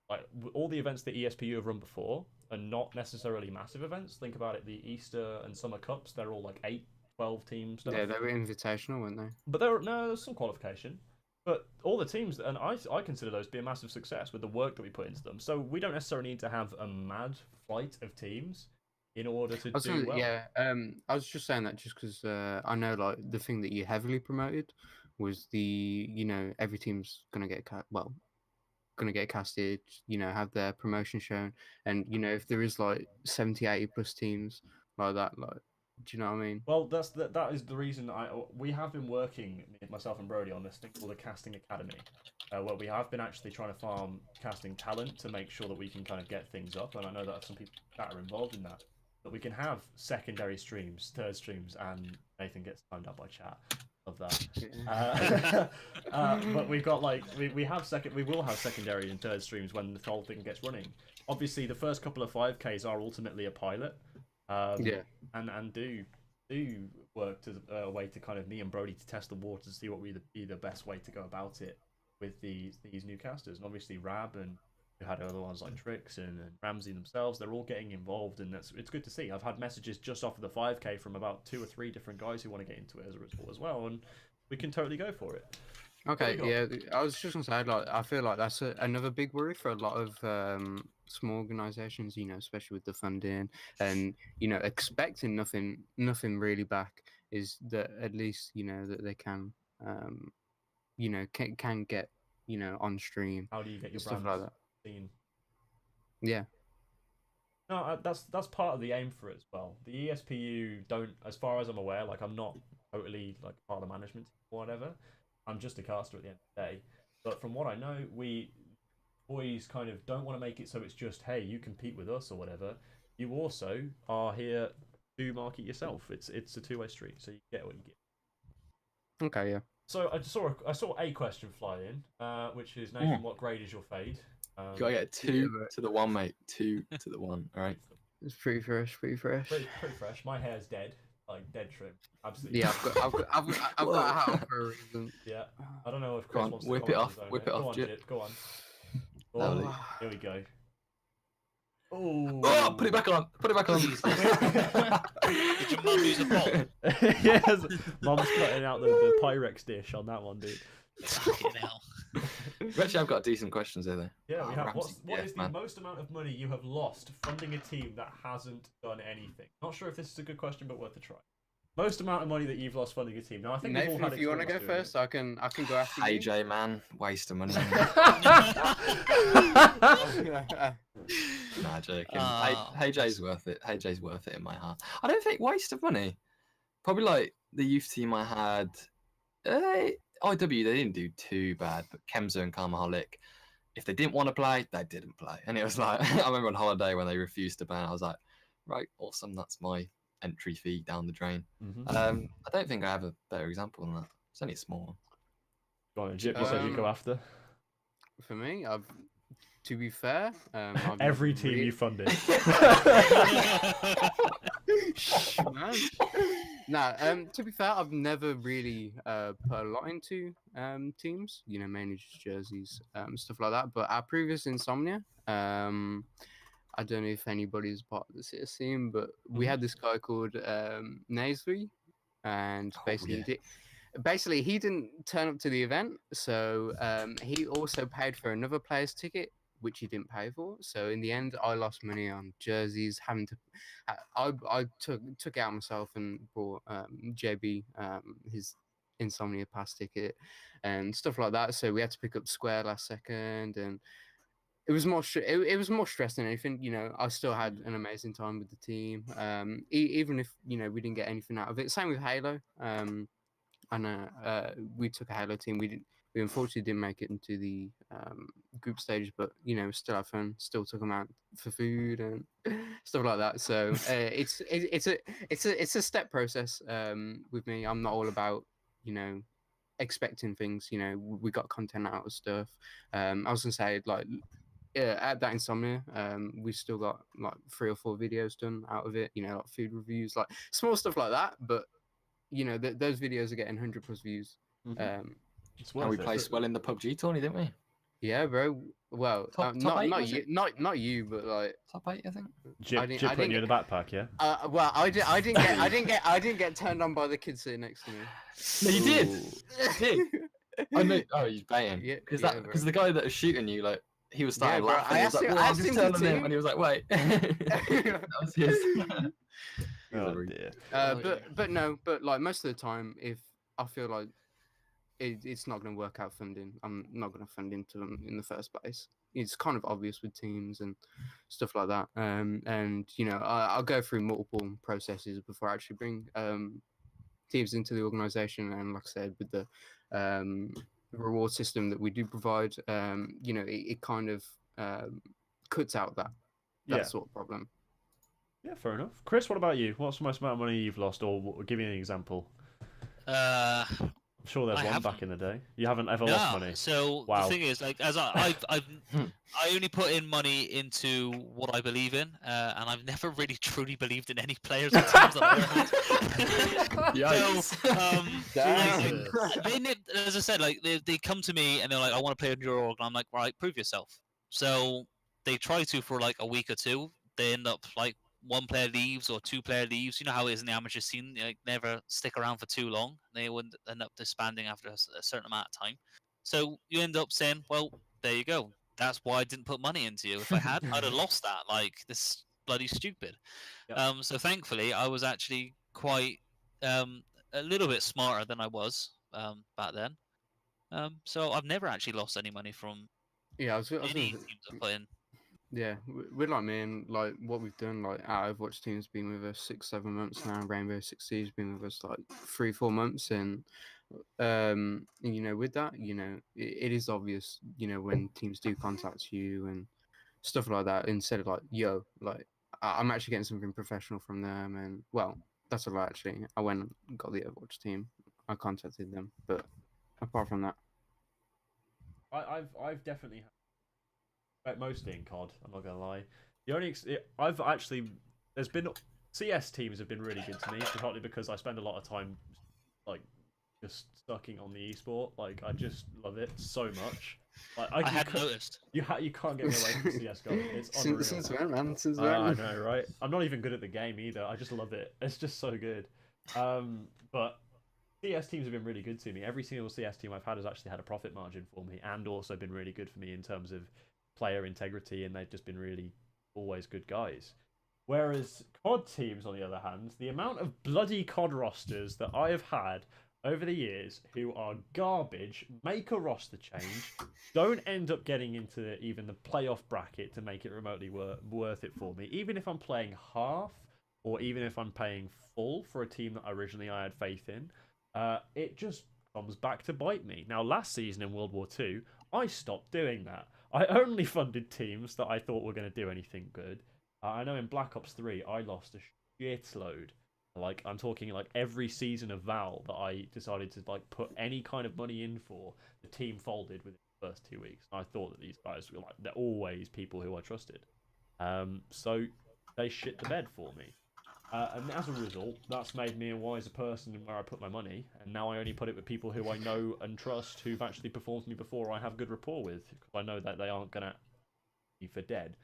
like all the events that ESPU have run before are not necessarily massive events. Think about it: the Easter and Summer Cups, they're all like 8, 12 team stuff. Yeah, they were invitational, weren't they? But there's some qualification. But all the teams, and I consider those to be a massive success with the work that we put into them. So we don't necessarily need to have a mad flight of teams in order to do well. Yeah, I was just saying that just because I know like the thing that you heavily promoted was every team's gonna get casted, have their promotion shown, and if there is like 70, 80 plus teams like that, like. Do you know what I mean? Well, that is the reason we have been working, myself and Brody, on this thing called the Casting Academy, where we have been actually trying to farm casting talent to make sure that we can kind of get things up. And I know that some people that are involved in that we can have secondary streams, third streams, and Nathan gets timed out by chat. Of that. But we've got we will have secondary and third streams when the whole thing gets running. Obviously, the first couple of 5Ks are ultimately a pilot. And do work to a way to kind of me and Brody to test the water to see what would be the best way to go about it with these new casters. And obviously Rab, and we had other ones like Trix and Ramsey themselves, they're all getting involved, and it's good to see. I've had messages just off of the 5K from about 2 or 3 different guys who want to get into it as a result as well, and we can totally go for it. Okay, yeah, I was just gonna say, I feel like that's another big worry for a lot of small organizations, especially with the funding and expecting nothing really back, is that at least that they can can get on stream. How do you get your stuff brand like that? seen? Yeah. No, that's part of the aim for it as well. The ESPU don't, as far as I'm aware, I'm not totally part of the management or whatever. I'm just a caster at the end of the day. But from what I know, we boys kind of don't want to make it so it's just, hey, you compete with us or whatever. You also are here to market yourself. It's a two-way street, so you get what you get. Okay, yeah. So I saw a question fly in, which is Nathan, what grade is your fade? You gotta get 2 to the 1, mate. 2 to the 1. All right. It's pretty fresh, pretty fresh. Pretty fresh. My hair's dead, like dead trim. Absolutely. Yeah, I've got a hat on for a reason. Yeah. I don't know if Go Chris on, wants to whip it comment off, his own whip here. it off, Go on, Jip. Jip. Go on. Go Lovely. on. Here we go. Oh. Oh, put it back on. Put it back on. Did your mum use a pot? Yes. Mum's putting out the Pyrex dish on that one, dude. Fucking hell. We actually have got decent questions here, though. Yeah, we have. Ramsey, What yeah, is the man. most amount of money you have lost funding a team that hasn't done anything? Not sure if this is a good question, but worth a try. Most amount of money that you've lost funding a team. Now I think we've all Nathan, had if you want to go experience first, I can go after you. AJ, man, waste of money. Nah, joking. AJ's worth it. AJ's worth it in my heart. I don't think waste of money. Probably like the youth team I had. IW, they didn't do too bad, but Kemzo and Karmaholic, if they didn't want to play, they didn't play. And it was like, I remember on holiday when they refused to ban, I was like, right, awesome, that's my entry fee down the drain. I don't think I have a better example than that. It's only a small one. Go on, Jip, you said you'd go after. For me, to be fair, I've Every never team really- you funded. Shh, man. Nah, to be fair, I've never really put a lot into teams. You know, mainly just jerseys, stuff like that. But our previous Insomnia, I don't know if anybody's part of the CS team, but we had this guy called Nasri, and basically he didn't turn up to the event, so he also paid for another player's ticket, which he didn't pay for. So in the end, I lost money on jerseys. Having to, I took out myself and bought JB his Insomnia pass ticket and stuff like that. So we had to pick up Square last second, and it was more it was more stress than anything. You know, I still had an amazing time with the team. Even if we didn't get anything out of it. Same with Halo. We took a Halo team. We unfortunately didn't make it into the group stage, but still had fun. Still took them out for food and stuff like that. So it's a step process with me. I'm not all about expecting things. We got content out of stuff. I was gonna say at that Insomnia, we still got like 3 or 4 videos done out of it. Like food reviews, like small stuff like that. But those videos are getting 100+ views. It's And we worth it. placed well in the PUBG tourney, didn't we? Yeah, bro. Well, Top not 8, not was you, it? not you, but like. Top 8, I think. Jip I putting didn't you in the backpack, yeah? Well, I didn't get turned on by the kid sitting next to me. No, you did. Ooh. Did. I know. Oh, he's baiting. Yeah, Because yeah, because the guy that was shooting you, like, he was starting bro, laughing. I He was asked like, him- "Well, I I'm asked just him to telling him," team. and he was like, "Wait." That was his. Oh dear. But like most of the time, if I feel like it's not going to work out funding, I'm not going to fund into them in the first place. It's kind of obvious with teams and stuff like that. And I'll go through multiple processes before I actually bring teams into the organization. And like I said, with the reward system that we do provide, it kind of cuts out that Yeah. sort of problem. Yeah, fair enough. Chris, what about you? What's the most amount of money you've lost, or give me an example? I'm sure there's I one haven't. back in the day. You haven't ever lost money. So Wow. the thing is, like, as I only put in money into what I believe in, and I've never really truly believed in any players or teams that I've ever had. So, as I said, like they come to me and they're like, I want to play in your org, and I'm like, right, prove yourself. So they try to for like a week or two. They end up like 1 player leaves or 2 player leaves. You know how it is in the amateur scene. They never stick around for too long. They would end up disbanding after a certain amount of time. So you end up saying, well, there you go. That's why I didn't put money into you. If I had, I'd have lost that. Like, this is bloody stupid. Yep. So thankfully, I was actually quite a little bit smarter than I was back then. So I've never actually lost any money from Yeah, I was any gonna teams say- I put in. Yeah, we're like me, and like what we've done, like our Overwatch team's been with us 6-7 months now. Rainbow Six Siege been with us like 3-4 months, and with that, it is obvious, when teams do contact you and stuff like that, instead of like, yo, like I'm actually getting something professional from them, and well, that's a lie actually. I went and got the Overwatch team, I contacted them, but apart from that. I've definitely had, mostly in COD. I'm not gonna lie. The only I've actually there's been CS teams have been really good to me, partly because I spend a lot of time like just sucking on the esport. Like I just love it so much. Like I hadn't noticed. You can't get me away from CS:GO. It's unreal. Since when, man? Since when? I know, right? I'm not even good at the game either. I just love it. It's just so good. But CS teams have been really good to me. Every single CS team I've had has actually had a profit margin for me, and also been really good for me in terms of player integrity, and they've just been really always good guys. Whereas COD teams, on the other hand, the amount of bloody COD rosters that I have had over the years who are garbage, make a roster change, don't end up getting into even the playoff bracket to make it remotely worth it for me, even if I'm playing half, or even if I'm paying full for a team that originally I had faith in, it just comes back to bite me. Now, last season in World War II, I stopped doing that. I only funded teams that I thought were going to do anything good. I know in Black Ops 3, I lost a shitload. Like, I'm talking like every season of Val that I decided to like put any kind of money in for, the team folded within the first 2 weeks. I thought that these guys were like, they're always people who I trusted. So they shit the bed for me. And as a result, that's made me a wiser person in where I put my money. And now I only put it with people who I know and trust, who've actually performed for me before, I have good rapport with. Because I know that they aren't going to be for dead,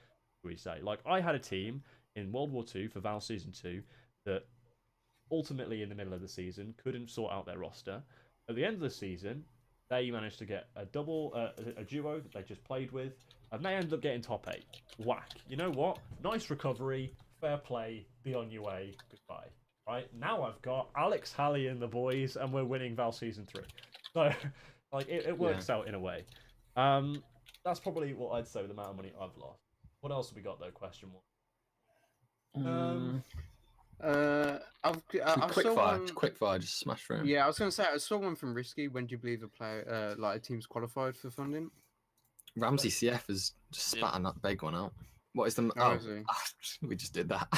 we say. Like, I had a team in World War II for Val Season 2 that ultimately, in the middle of the season, couldn't sort out their roster. At the end of the season, they managed to get a duo that they just played with, and they ended up getting top 8. Whack. You know what? Nice recovery. Fair play, be on your way, goodbye. Right, now I've got Alex, Halley and the boys, and we're winning Val Season 3. So, like, it works out in a way. That's probably what I'd say with the amount of money I've lost. What else have we got, though, question one? Quick fire, just smash through 'em. Yeah, I was gonna say I saw one from Risky. When do you believe a player, like a team's qualified for funding? Ramsey CF has just spat a big one out. What is the? We just did that.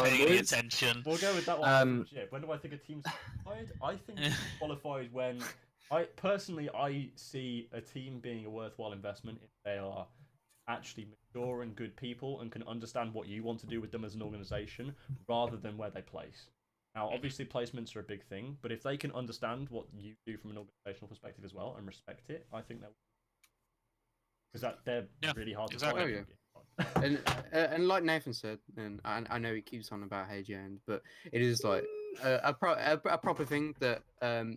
Paying attention. We'll go with that one. When do I think a team's qualified? I think it's qualified when I see a team being a worthwhile investment if they are actually mature and good people and can understand what you want to do with them as an organization, rather than where they place. Now, obviously, placements are a big thing, but if they can understand what you do from an organizational perspective as well and respect it, I think they'll. Because they're really hard to find. And like Nathan said, and I know he keeps on about HGN, but it is like a proper thing that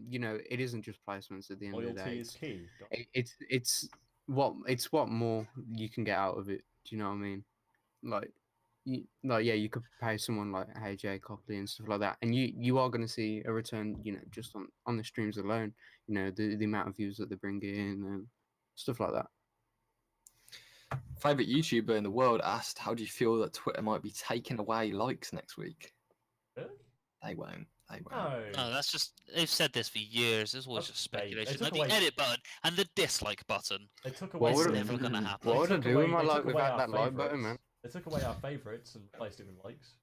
you know, it isn't just placements at the end of the day. Loyalty is key. It's what more you can get out of it. Do you know what I mean? Like you could pay someone like HJ Copley and stuff like that, and you are going to see a return. You know, just on the streams alone. You know, the amount of views that they bring in and stuff like that. Favorite YouTuber in the world asked, "How do you feel that Twitter might be taking away likes next week?" Really? They won't. No, that's just, they've said this for years. There's always just speculation. Like the edit button and the dislike button. They took away. It's never gonna happen. What would I do with my like without that like button, man? They took away our favourites and replaced it with likes.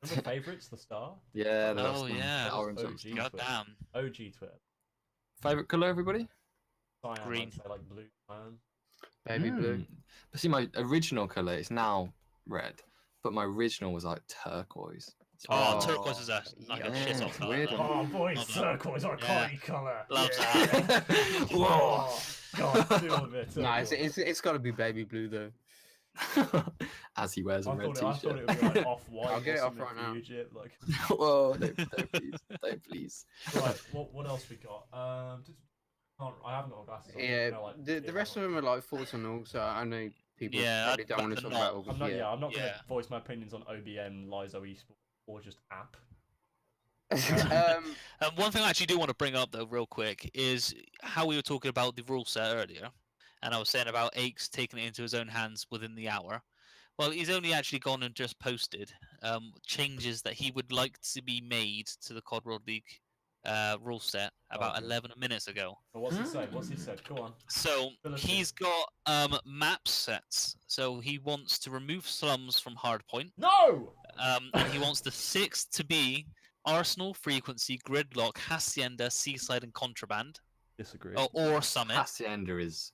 Remember favourites, the star? Yeah. Yeah. Goddamn. OG Twitter. Favorite colour, everybody? Cyan, green. I like blue. Baby blue. But see, my original colour is now red, but my original was like turquoise. Turquoise is like a shit off colour. Oh, boys, turquoise are a quality colour. Love that. Whoa. God, feel a bit. Nah, it's got to be baby blue though. As he wears a red t-shirt. I thought it would be like off-white. I'll get it off right now. Like... Whoa, don't please. Right, what else we got? I haven't got glasses on. Yeah, the rest of them are like thoughts and all, so I know people probably don't want to talk about all I'm not going to voice my opinions on OBN, Lizo Esports, or just app. One thing I actually do want to bring up though, real quick, is how we were talking about the rule set earlier, and I was saying about Aches taking it into his own hands within the hour. Well, he's only actually gone and just posted changes that he would like to be made to the COD World League rule set about 11 minutes ago. But what's he said? Go on. So he's got map sets. So he wants to remove slums from hardpoint. No. And he wants the 6 to be Arsenal, Frequency, Gridlock, Hacienda, Seaside, and Contraband, Disagree. or Summit. Hacienda is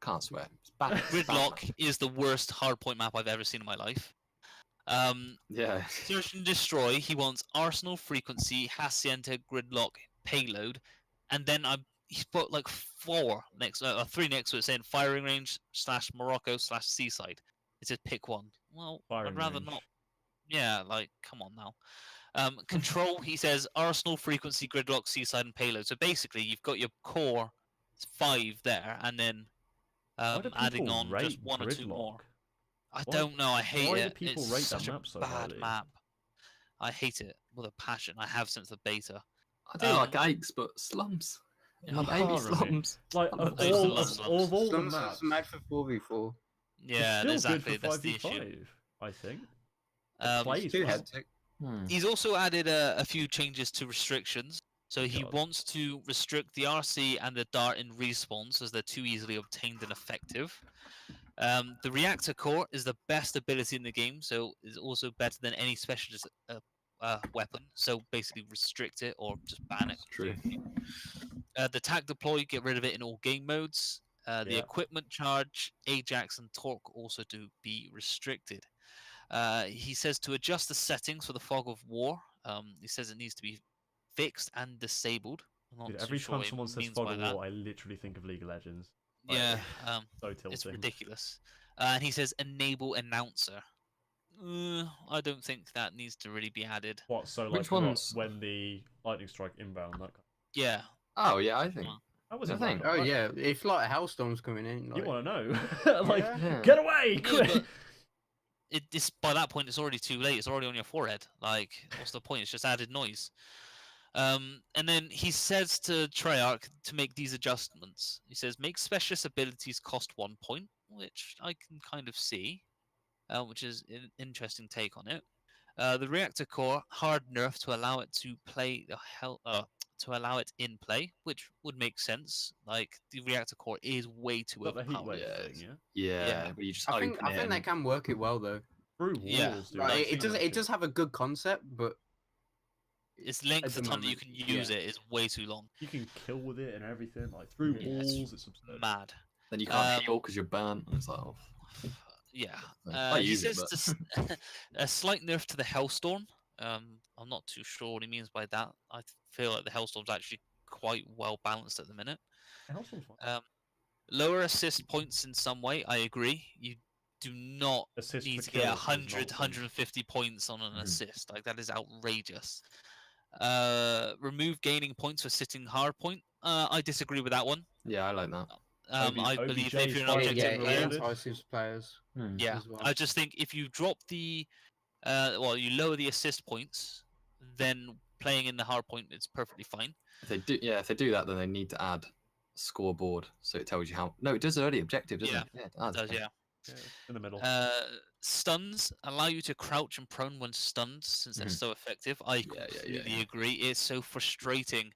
can't swear. It's bad. It's bad. Gridlock is the worst hardpoint map I've ever seen in my life. Yeah. Search and Destroy, he wants Arsenal, Frequency, Hacienda, Gridlock, Payload, and then he's put like 3 next to it saying Firing Range / Morocco / Seaside. It says pick one. Well, Firing I'd rather range. not. Yeah, like, come on now. Control, he says Arsenal, Frequency, Gridlock, Seaside, and Payload. So basically, you've got your core 5 there, and then Why do adding people on just rate 1 or 2 more. Gridlock? I Why- don't know. I hate why it. do people It's rate that such map a so bad highly? map. I hate it with a passion. I have since the beta. I do like aches, but slums. My baby Horrible. slums. Like I of love all, slums. of all the Slums maps, is made for 4v4. Yeah, it's still exactly. good for That's the issue. 5v5, I think. He's Too well. hectic. He's also added a few changes to restrictions. So he God. wants to restrict the RC and the Dart in respawns as they're too easily obtained and effective. The Reactor Core is the best ability in the game, so is also better than any specialist weapon. So basically restrict it or just ban it. That's true. The Tac Deploy, get rid of it in all game modes. The Yeah. Equipment Charge, Ajax, and Torque also to be restricted. He says to adjust the settings for the Fog of War. He says it needs to be fixed and disabled. I'm not Dude, too every sure time what he someone says means Fog by of that. War, I literally think of League of Legends. Like, Yeah, so tilting. it's ridiculous. And he says enable announcer. I don't think that needs to really be added. What? So like Which ones? when the lightning strike inbound that kind Yeah. Oh yeah, I think. that was I a think- Oh yeah, if like Hellstorm's coming in, like, You want to know? Like, Yeah. get away! Yeah, Quick! but it's by that point it's already too late. It's already on your forehead. Like, what's the point? It's just added noise. And then he says to Treyarch to make these adjustments. He says make specialist abilities cost 1 point, which I can kind of see, which is an interesting take on it. The Reactor Core hard nerf to allow it to play to allow it in play, which would make sense. Like the Reactor Core is way too Got the heat overpowered. wave Yeah, thing, yeah? Yeah, but you just I think open it they and- can work it well though. Through walls, Yeah. dude. Like, I've it seen does that it shit. does have a good concept, but Its length the of time that you moment, can use yeah. it is way too long. You can kill with it and everything, like through Yeah, it's walls, it's absurd. Mad. then you can't Um, heal because you're burnt. And it's like, oh, Yeah. I He use it, says a slight nerf to the Hellstorm. I'm not too sure what he means by that. I feel like the Hellstorm's actually quite well balanced at the minute. Hellstorm's fine. Lower assist points in some way. I agree. You do not Assist need for to get kills is 100, nonsense. 150 points on an Mhm. assist. Like, that is outrageous. Remove gaining points for sitting hard point. I disagree with that one. yeah, I like that. I believe OBJ if is you're an fine, yeah, objective getting player, it rewarded. entices players yeah, as well. I just think if you drop the, you lower the assist points, then playing in the hard point is perfectly fine. If they do that, then they need to add scoreboard so it tells you how. No, it does early objective, doesn't Yeah, it? Yeah, it It does. does, yeah. Yeah, in the middle. Stuns allow you to crouch and prone when stunned, since they're Mhm. so effective. I Yeah, yeah, completely yeah. agree. It's so frustrating.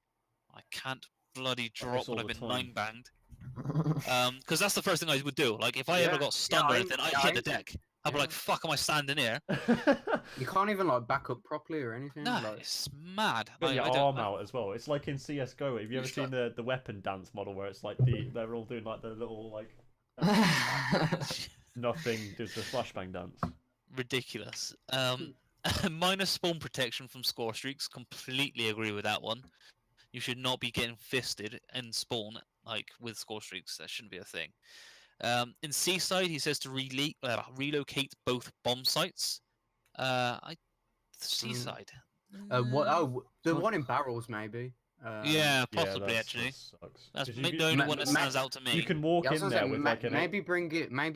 I can't bloody drop all when I've the been time. nine banged. Because that's the first thing I would do. Like, if I ever Yeah, got stunned or I- anything, I'd yeah, hit I- the deck. I'd be yeah. like, "Fuck, am I standing here?" You can't even like back up properly or anything. No, like, it's mad. Got Like, your I arm don't. out as well. It's like in CS:GO. Have you ever Just seen the weapon dance model where it's like they're all doing like the little like nothing, just a flashbang dance. Ridiculous. Minus spawn protection from score streaks. Completely agree with that one. You should not be getting fisted in spawn like with score streaks. That shouldn't be a thing. In Seaside, he says to relocate both bomb sites. Seaside. what? Oh, the What? one in barrels maybe. Yeah, possibly that actually. sucks. That's 'Cause you the only ma- one that ma- stands out to me. you can walk Yeah, I was in gonna there say, with like an maybe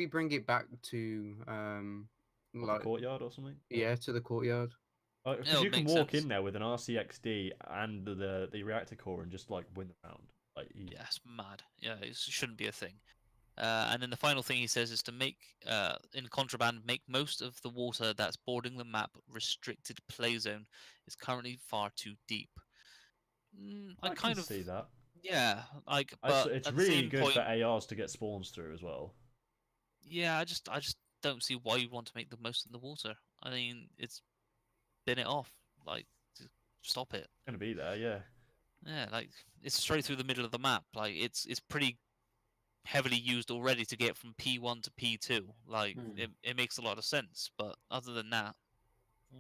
bring it back to like courtyard or something. yeah, to the courtyard. Because It'll you can make walk sense. in there with an RCXD and the reactor core and just like win the round. Like easy. Yeah, it's mad. Yeah, it shouldn't be a thing. And then the final thing he says is to make, in contraband, make most of the water that's bordering the map restricted play zone is currently far too deep. I can kind of see that. yeah, like, It's but it's at the really same good point, for ARs to get spawns through as well. yeah, I just don't see why you want to make the most of the water. I mean, it's bin it off. Like, stop it. Gonna be there, yeah. Yeah, like it's straight through the middle of the map. Like it's pretty heavily used already to get from P1 to P2. Like it makes a lot of sense. But other than that,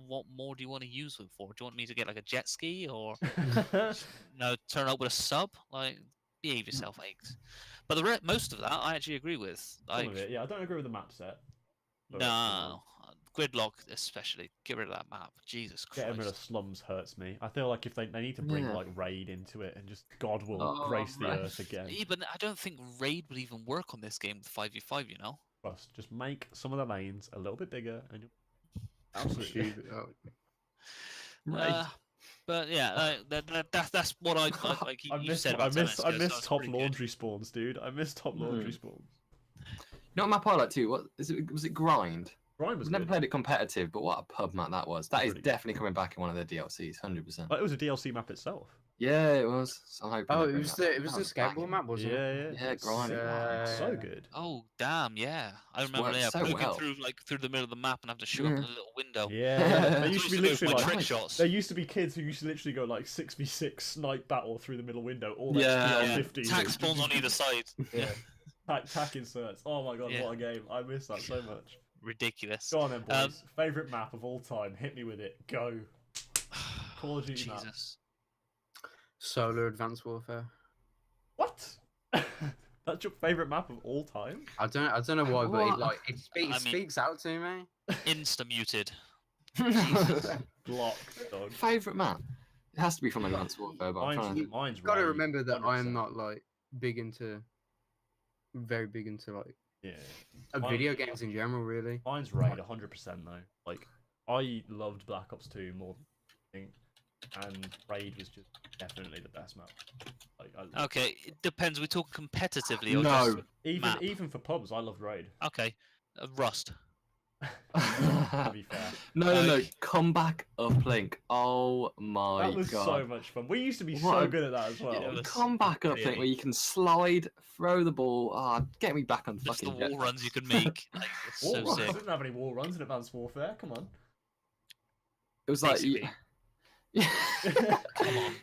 what more do you want to use it for? Do you want me to get like a jet ski or turn up with a sub? Like behave yourself, eggs. But most of that I actually agree with. Some Like of it, yeah. I don't agree with the map set. but, no, gridlock especially. Get rid of that map. Jesus Getting rid of Christ. slums hurts me. I feel like if they need to bring Yeah. like raid into it and just God will Oh, grace the right. earth again. Yeah, but I don't think raid would even work on this game with 5v5. You know. Just make some of the lanes a little bit bigger and you'll absolutely. Right. But yeah, that's what I like. You said about 10 minutes I ago, miss so it's top pretty good. laundry spawns, dude. I miss top laundry spawns. You know what map I like too? What is it? Was it Grind? Grind was I've never good. played it competitive, but what a pub map that was. That is Pretty good. definitely coming back in one of their DLCs, 100%. Like, it was a DLC map itself. Yeah, it was. So I'm hoping Oh, they it bring was that the back. skateboard map, wasn't it? Yeah. Yeah, Grind. So good. Oh damn, yeah. I It's remember worked so poking well. through the middle of the map and have to shoot up in a little window. Yeah. They Those used to be those were literally my like trick shots. there used to be kids who used to literally go like 6v6 snipe battle through the middle window, all Yeah. XP Yeah. 50. Tack spawns on either side. Yeah. Tack inserts. Oh my god, Yeah. what a game. I miss that so much. Ridiculous. Go on then, boys. Favourite map of all time. Hit me with it. Go. Call of Duty map. Jesus. Solar Advanced Warfare. What? That's your favourite map of all time? I don't know why, but What? it speaks out to me. Insta muted. Blocked, dog. Favorite map? It has to be from Advanced Warfare, but I'm trying to... Mine's Got to Raid, remember that I am 100%. not like very big into like Yeah. video games in general, really. Mine's Raid 100% though. Like, I loved Black Ops 2 more than anything, and Raid was just definitely the best map. Like, Okay, it depends. We talk competitively or No. just map? even for pubs, I loved Raid. Okay, Rust. To be fair, No. Comeback Uplink. Oh my that was god. so much fun. We used to be What so a- good at that as well. Yeah, it was Comeback Uplink really- where you can slide, throw the ball. Get me back on Just the fucking wall runs you jetpacks. can make. Like, it's Wall so runs. sick. Didn't have any wall runs in Advanced Warfare. Come on. It was like... Basically. Come on.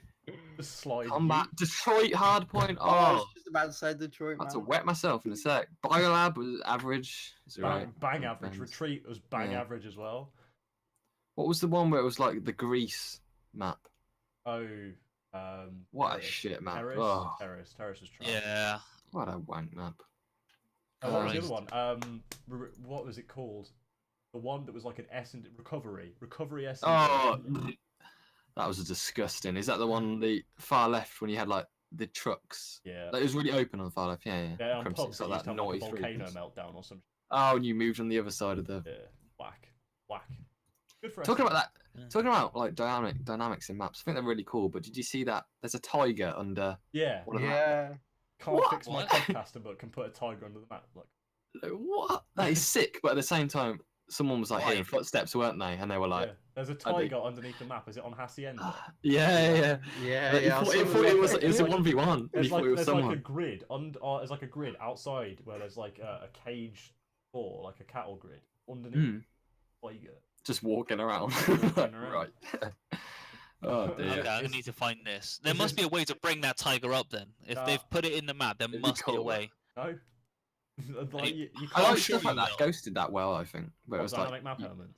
Just slide. Combat Detroit Hardpoint. I Oh, was just about to say Detroit. I had to Man. wet myself in a sec. Biolab was average. It's alright. Bang average. Depends. Retreat was bang Yeah. average as well. What was the one where it was like the Greece map? Oh, What a Terrace. shit map. Terrace. Oh, Terrace was trash. Yeah. what a wank map. Oh, what was the Christ. other one? What was it called? The one that was like an S and recovery S. Oh, that was a disgusting. Is that the one on the far left when you had like the trucks? yeah. Like, it was really open on the far left. Yeah. Yeah, on Crimson, pubs, it's they like used to that have like a naughty volcano three. meltdown or something. Oh, and you moved on the other side of the. Yeah, whack. Good for Talking SEO. about that. Yeah. Talking about like dynamics in maps. I think they're really cool. But did you see that? There's a tiger under. Yeah, One of the Yeah. can't What? fix my What? podcaster, but can put a tiger under the map. Like, Like, what? That is sick. But at the same time, someone was like Why? hearing footsteps, weren't they? And they were like, yeah. There's a I think- tiger underneath the map. Is it on Hacienda? yeah. Yeah. Like, Yeah. I you saw thought it was that. a 1v1. There's You thought like it was there's someone. like a grid there's like a grid outside where there's like a cage or like a cattle grid underneath tiger. Just walking around. Walking around. Right. Oh dear. Okay, I need to find this. There must be a way to bring that tiger up then. If Nah. they've put it in the map, there It'd be must be a cool. way. No. Like, you I can't like sure stuff like you that. will. Ghosted that well, I think. Where it was like, dynamic map elements.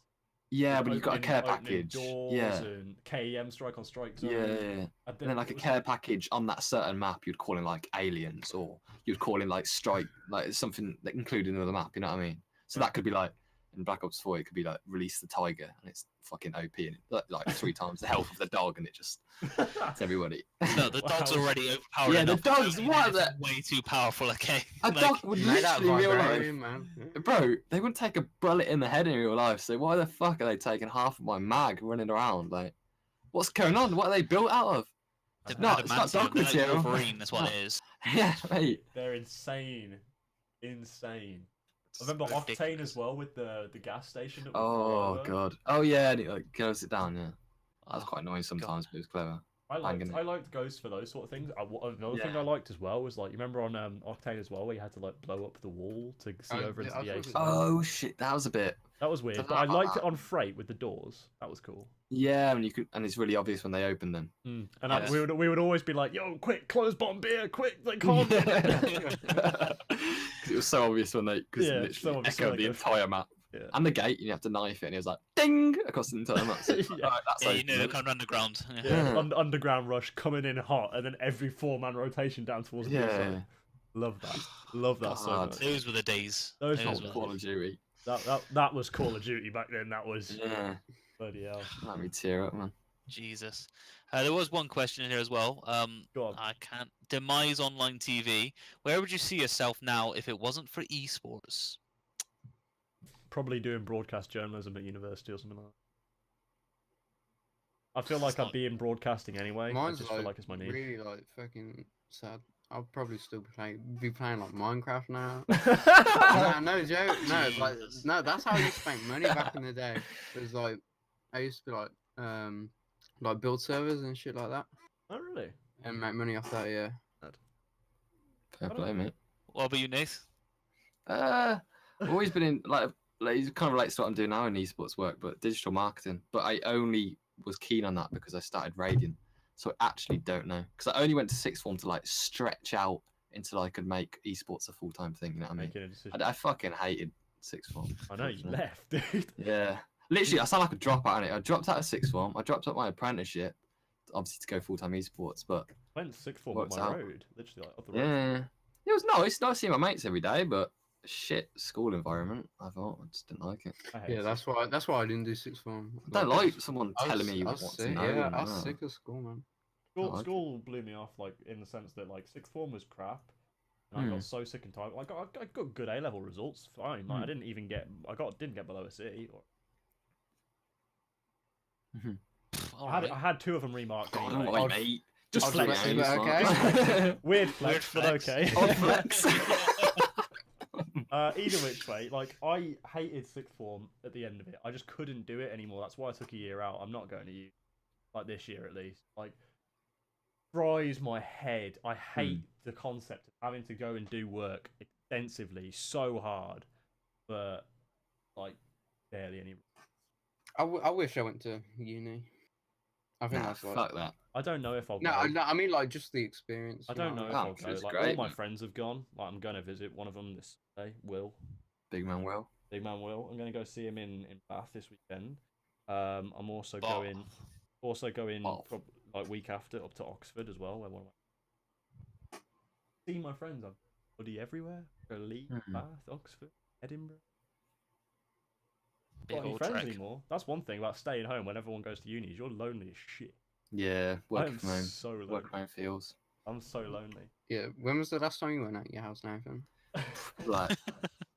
yeah, but you've got a care Opening package. doors Yeah. and KEM strike on strike zone. Yeah. And And then like a it was- care package on that certain map, you'd call in like aliens, or you'd call in like strike, like something that included in the map. You know what I mean? So that could be like in Black Ops 4, it could be like release the tiger, and it's fucking OP, and like 3 times the health of the dog, and it just it's everybody. No, the dog's Wow. already overpowered. Yeah, the enough. dog's Even what if the- it's way too powerful. Okay. A Like, dog would Made out of literally in real life. vibranium, man. Bro, they wouldn't take a bullet in the head in real life, so why the fuck are they taking half of my mag running around? Like, what's going on? What are they built out of? they've No, had it's a not man to dog them, they're like material. Wolverine, that's what it is. Yeah, mate. They're insane. I remember Ridiculous. Octane as well with the gas station. That we flew Oh over. god. Oh yeah, and it like close it down. Yeah, that's Oh, quite annoying sometimes, but it was clever. I banging it. liked Ghost for those sort of things. Another thing I liked as well was like, you remember on Octane as well, where you had to like blow up the wall to see over into the ace. Oh shit, that was a bit. That was weird, Something but I like liked that. it on Freight with the doors. That was cool. Yeah, and you could, and it's really obvious when they open them. And Yeah. we would always be like, "Yo, quick, close bomb beer, quick!" They can't. It was so obvious when they, because Yeah, it so literally obvious when echoed they the go- entire map. Yeah. And the gate, you have to knife it, and it was like ding across the entire map. So, Yeah. alright, that's Yeah, you know they're open. coming underground. Yeah. Yeah, underground rush coming in hot, and then every 4-man rotation down towards the Yeah. side. Love that. Love that so God. much. Those were the days. Those Those were were Call of Duty. That was Call of Duty back then. That was Yeah, bloody hell. let me tear up, man. Jesus. There was one question in here as well. Go on. I can't. Demise online TV. Where would you see yourself now if it wasn't for esports? Probably doing broadcast journalism at university or something like that. I feel like It's I'd not- be in broadcasting anyway. Mine's I just feel like it's my niche. really like fucking sad. I'll probably still be playing like Minecraft now. No joke. No, it's like Jesus. no. That's how I used to make money back in the day. It was like I used to like build servers and shit like that, Oh really? and make money off that. Yeah. Fair play, mate. What about you, Nath? I've always been in like it kind of relates to what I'm doing now in esports work, but digital marketing. But I only was keen on that because I started Radiant, so I actually don't know because I only went to sixth form to like stretch out until I could make esports a full-time thing. You know what I mean? Making a decision. I fucking hated sixth form. I know you unfortunately. left, dude. Yeah, literally, I sound like a dropout. Innit? I dropped out of sixth form. I dropped out my apprenticeship, obviously to go full-time esports. But Went sixth form up Works my out. road, literally like up the road. yeah, it was nice. Nice seeing my mates every day, but shit school environment. I thought I just didn't like it. I hate Yeah, it. that's why I didn't do sixth form. I don't like someone I was- telling me I what was to sick, know. Yeah, and I was that. sick of school, man. School, like it. school blew me off, like in the sense that like sixth form was crap, and I got so sick and tired. Like I got good A level results, fine. Like I didn't even get, didn't get below a C. All I right. had 2 of them remarked. God, Anyway. alright, mate. Just I'll flex. flex it, Yeah, okay? Weird flex, but flex. okay. Odd flex. Either which way, like I hated sixth form at the end of it. I just couldn't do it anymore. That's why I took a year out. I'm not going to uni, like this year at least. Like fries my head. I hate the concept of having to go and do work extensively so hard, but like barely any. I wish I went to uni. I think Nah, that's like. fuck that. I don't know if I'll No, go. I mean like just the experience. I you don't know if Oh, I'll go. it's Like all great, my man. friends have gone. Like I'm going to visit one of them this day. Will. Big man, Will. Big man Will. I'm going to go see him in Bath this weekend. I'm also Bath. going Bath. like week after up to Oxford as well. Where one of my see my friends. I'm bloody everywhere. Go Leeds, Bath, Oxford, Edinburgh. Big Got any old friends trek. anymore? That's one thing about staying home when everyone goes to uni. Is you're lonely as shit. Yeah, I working am from home. so lonely. Work from home feels I'm so lonely. Yeah. When was the last time you went out your house, Nathan? like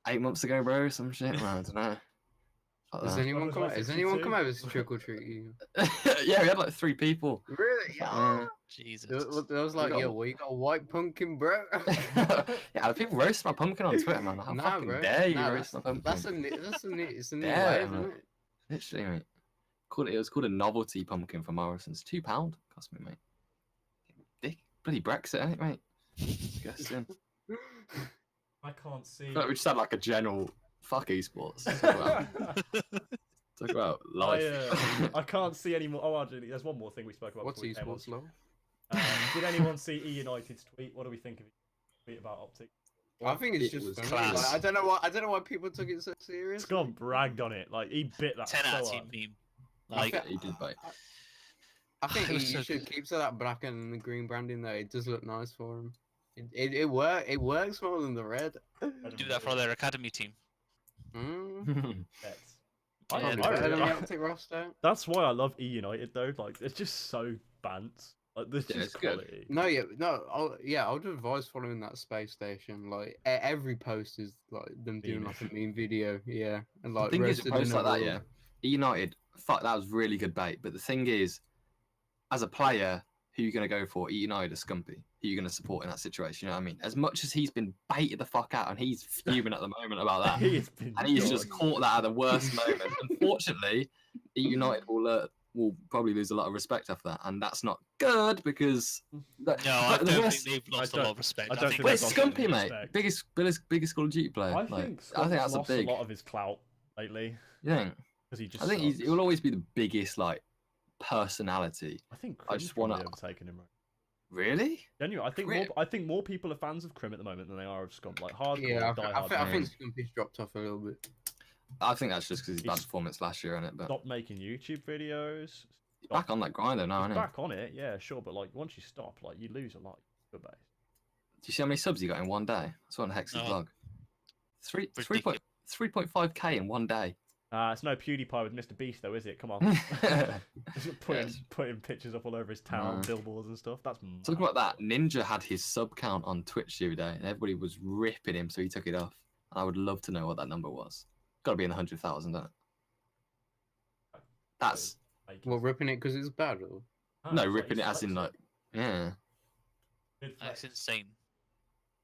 8 months ago, bro. Some shit, man. I don't know. Fuck Has that. anyone was come? like Has anyone come 62? over to trick or treat you? Yeah, we had like 3 people. Really? Yeah. Jesus. There was like, got- yo, we got a white pumpkin, bro. Yeah, people roast my pumpkin on Twitter, man. How Nah, fucking bro. dare you Nah, roast my pumpkin? That's a it's a new Yeah, way, isn't man. it? Literally, mate. It was called a novelty pumpkin for Morrison's. £2 cost me, mate. Dick. Bloody Brexit, ain't it, mate? Disgusting. I can't see. I feel like we just had like a general fuck esports. Talk about life. I can't see any more. Oh, actually, there's one more thing we spoke about. What's before we came on. esports law? Did anyone see E United's tweet? What do we think of his tweet about optics? I think it's It just was funny. class. Like, I don't know why people took it so serious. Scott bragged on it. Like he bit that 10 so out of hard. 10 meme. I Like, fe- He did, mate. I think It was you so should good. keep to that black and the green branding though. It does look nice for him. It works more than the red. do that for their academy team. Mm. Bets. Yeah, I, Probably I better really- than the I- Optic roster. that's why I love E United though. Like it's just so bants. Like there's Yeah, just it's good. quality. No, I'll just advise following that space station. Like every post is like them doing like a meme video, yeah, and The like thing is, roasted posts in like the that, world. yeah. United, fuck, that was really good bait. But the thing is, as a player, who you going to go for? United or Scumpy? Who you going to support in that situation? You know what I mean? As much as he's been baited the fuck out, and he's fuming at the moment about that, He's been and he's gone. just caught that at the worst moment. Unfortunately, United will will probably lose a lot of respect after that, and that's not good because. No, I the don't worst- think they've lost a don't- lot of respect. I don't think But they've it's lost any Scumpy, mate. respect. Biggest Call of Duty player. I Like, think I think Scump's that's a lost big. a lot of his clout lately You think? because he just. I think sucks. he will always be the biggest like personality. I think I Crim's just probably wanna- overtaken him. Right? Really? Genuinely, Crim? I think more people are fans of Crim at the moment than they are of Scump. Like hardcore, Yeah, diehard. I think fans. Scumpy's dropped off a little bit. I think that's just because his bad He's- performance last year, innit? But Stop making YouTube videos. he's back on that grind though now, He's isn't he? back on it, yeah, sure, but like once you stop, like you lose a lot. Good base. Do you see how many subs he got in one day? I saw on Hex's No. blog. Ridiculous. 3.5k in one day. It's no PewDiePie with Mr. Beast though, is it? Come on. He's putting pictures up all over his town, No. billboards and stuff. That's mad. Talking about that, Ninja had his sub count on Twitch the other day, and everybody was ripping him, so he took it off. I would love to know what that number was. Got to be in the 100,000, doesn't it? That's Making Well, ripping it because it's bad. Or... Ah, no it's ripping he's it as in flexing. like, yeah. Good That's flex. insane.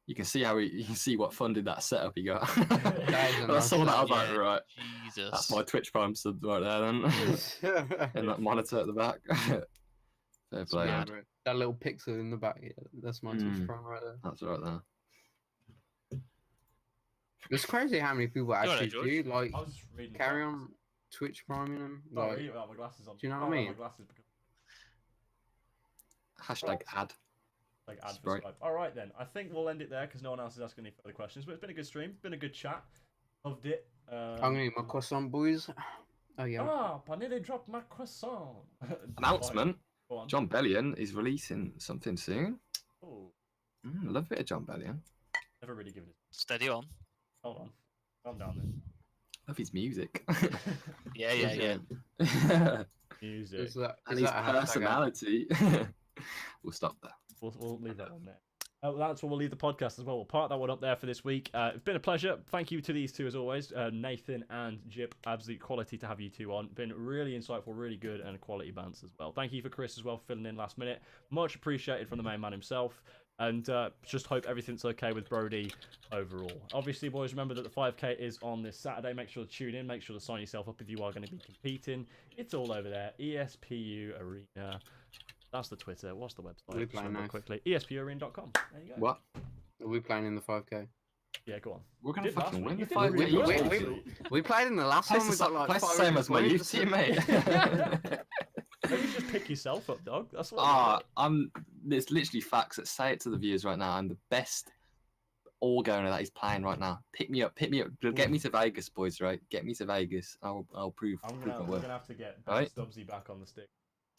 You can see how you can see what funded that setup he got. That is a When I nice saw that, I was Yeah, like, right, Jesus. that's my Twitch Prime sub right there, then. And that monitor at the back. Fair play. Yeah, lad. bro. That little pixel in the back, yeah, that's my Twitch Mm. Prime right there. That's right there. It's crazy how many people right, actually George. do like I was just reading the carry comments. on Twitch priming them. Oh, Like, really? Without my glasses on. do you know what I Oh, without mean? My glasses because Hashtag ad. like ad for Sprite. Skype. All right then. I think we'll end it there because no one else is asking any further questions. But it's been a good stream. It's been a good chat. Loved it. I'm gonna eat my croissant, boys. Oh yeah. I nearly dropped my croissant. Announcement. Go on. John Bellion is releasing something soon. Oh, Love a bit of John Bellion. never really given it. Steady on. Hold on. Calm down then. Love his music. Yeah. Music. Is that, And is his that a hashtag ad? personality. We'll stop there. We'll leave that one there. That's where we'll leave the podcast as well. We'll park that one up there for this week. It's been a pleasure. Thank you to these two as always, Nathan and Jip. Absolute quality to have you two on. Been really insightful, really good, and quality bands as well. Thank you for Chris as well for filling in last minute. Much appreciated from the main man himself. And just hope everything's okay with Brody overall. Obviously, boys, remember that the 5K is on this Saturday. Make sure to tune in. Make sure to sign yourself up if you are going to be competing. It's all over there. ESPU Arena. That's the Twitter. What's the website? We Just play remember nice. quickly. ESPUarena.com. There you go. What? Are we playing in the 5K? Yeah, go on. We're gonna Did last fucking week. win You the did 5 really k. well, wait, actually. We played in the last one. We got like Place the 500 same as my youth points. team, mate. Maybe just pick yourself up, dog. That's what. There's literally facts that say it to the viewers right now. I'm the best all-owner that is playing right now. Pick me up. Get me to Vegas, boys. Right? Get me to Vegas. I'll prove. I'm prove my gonna worth. have to get Right? Stubbsy back on the stick.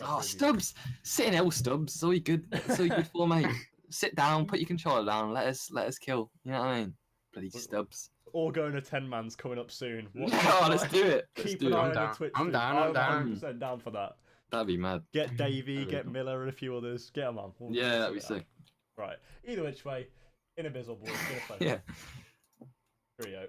Oh, Stubbs, sit in L Stubbs. It's all you good. It's all you good for, mate. Sit down, put your controller down. Let us kill. You know what I mean? Bloody Stubbs. All going to 10 man's coming up soon. Oh, let's do it. Let's Keep do an eye it. on I'm your down. Twitch. I'm stream. down, I'm down. 100% down for that. That'd be mad. Get Davey, That'd be get cool. Miller, and a few others. Get them on. We'll Yeah, that'd be sort it sick. out. Right. Either which way, in a bizzle, boys. It's been a pleasure. Yeah. Cheerio.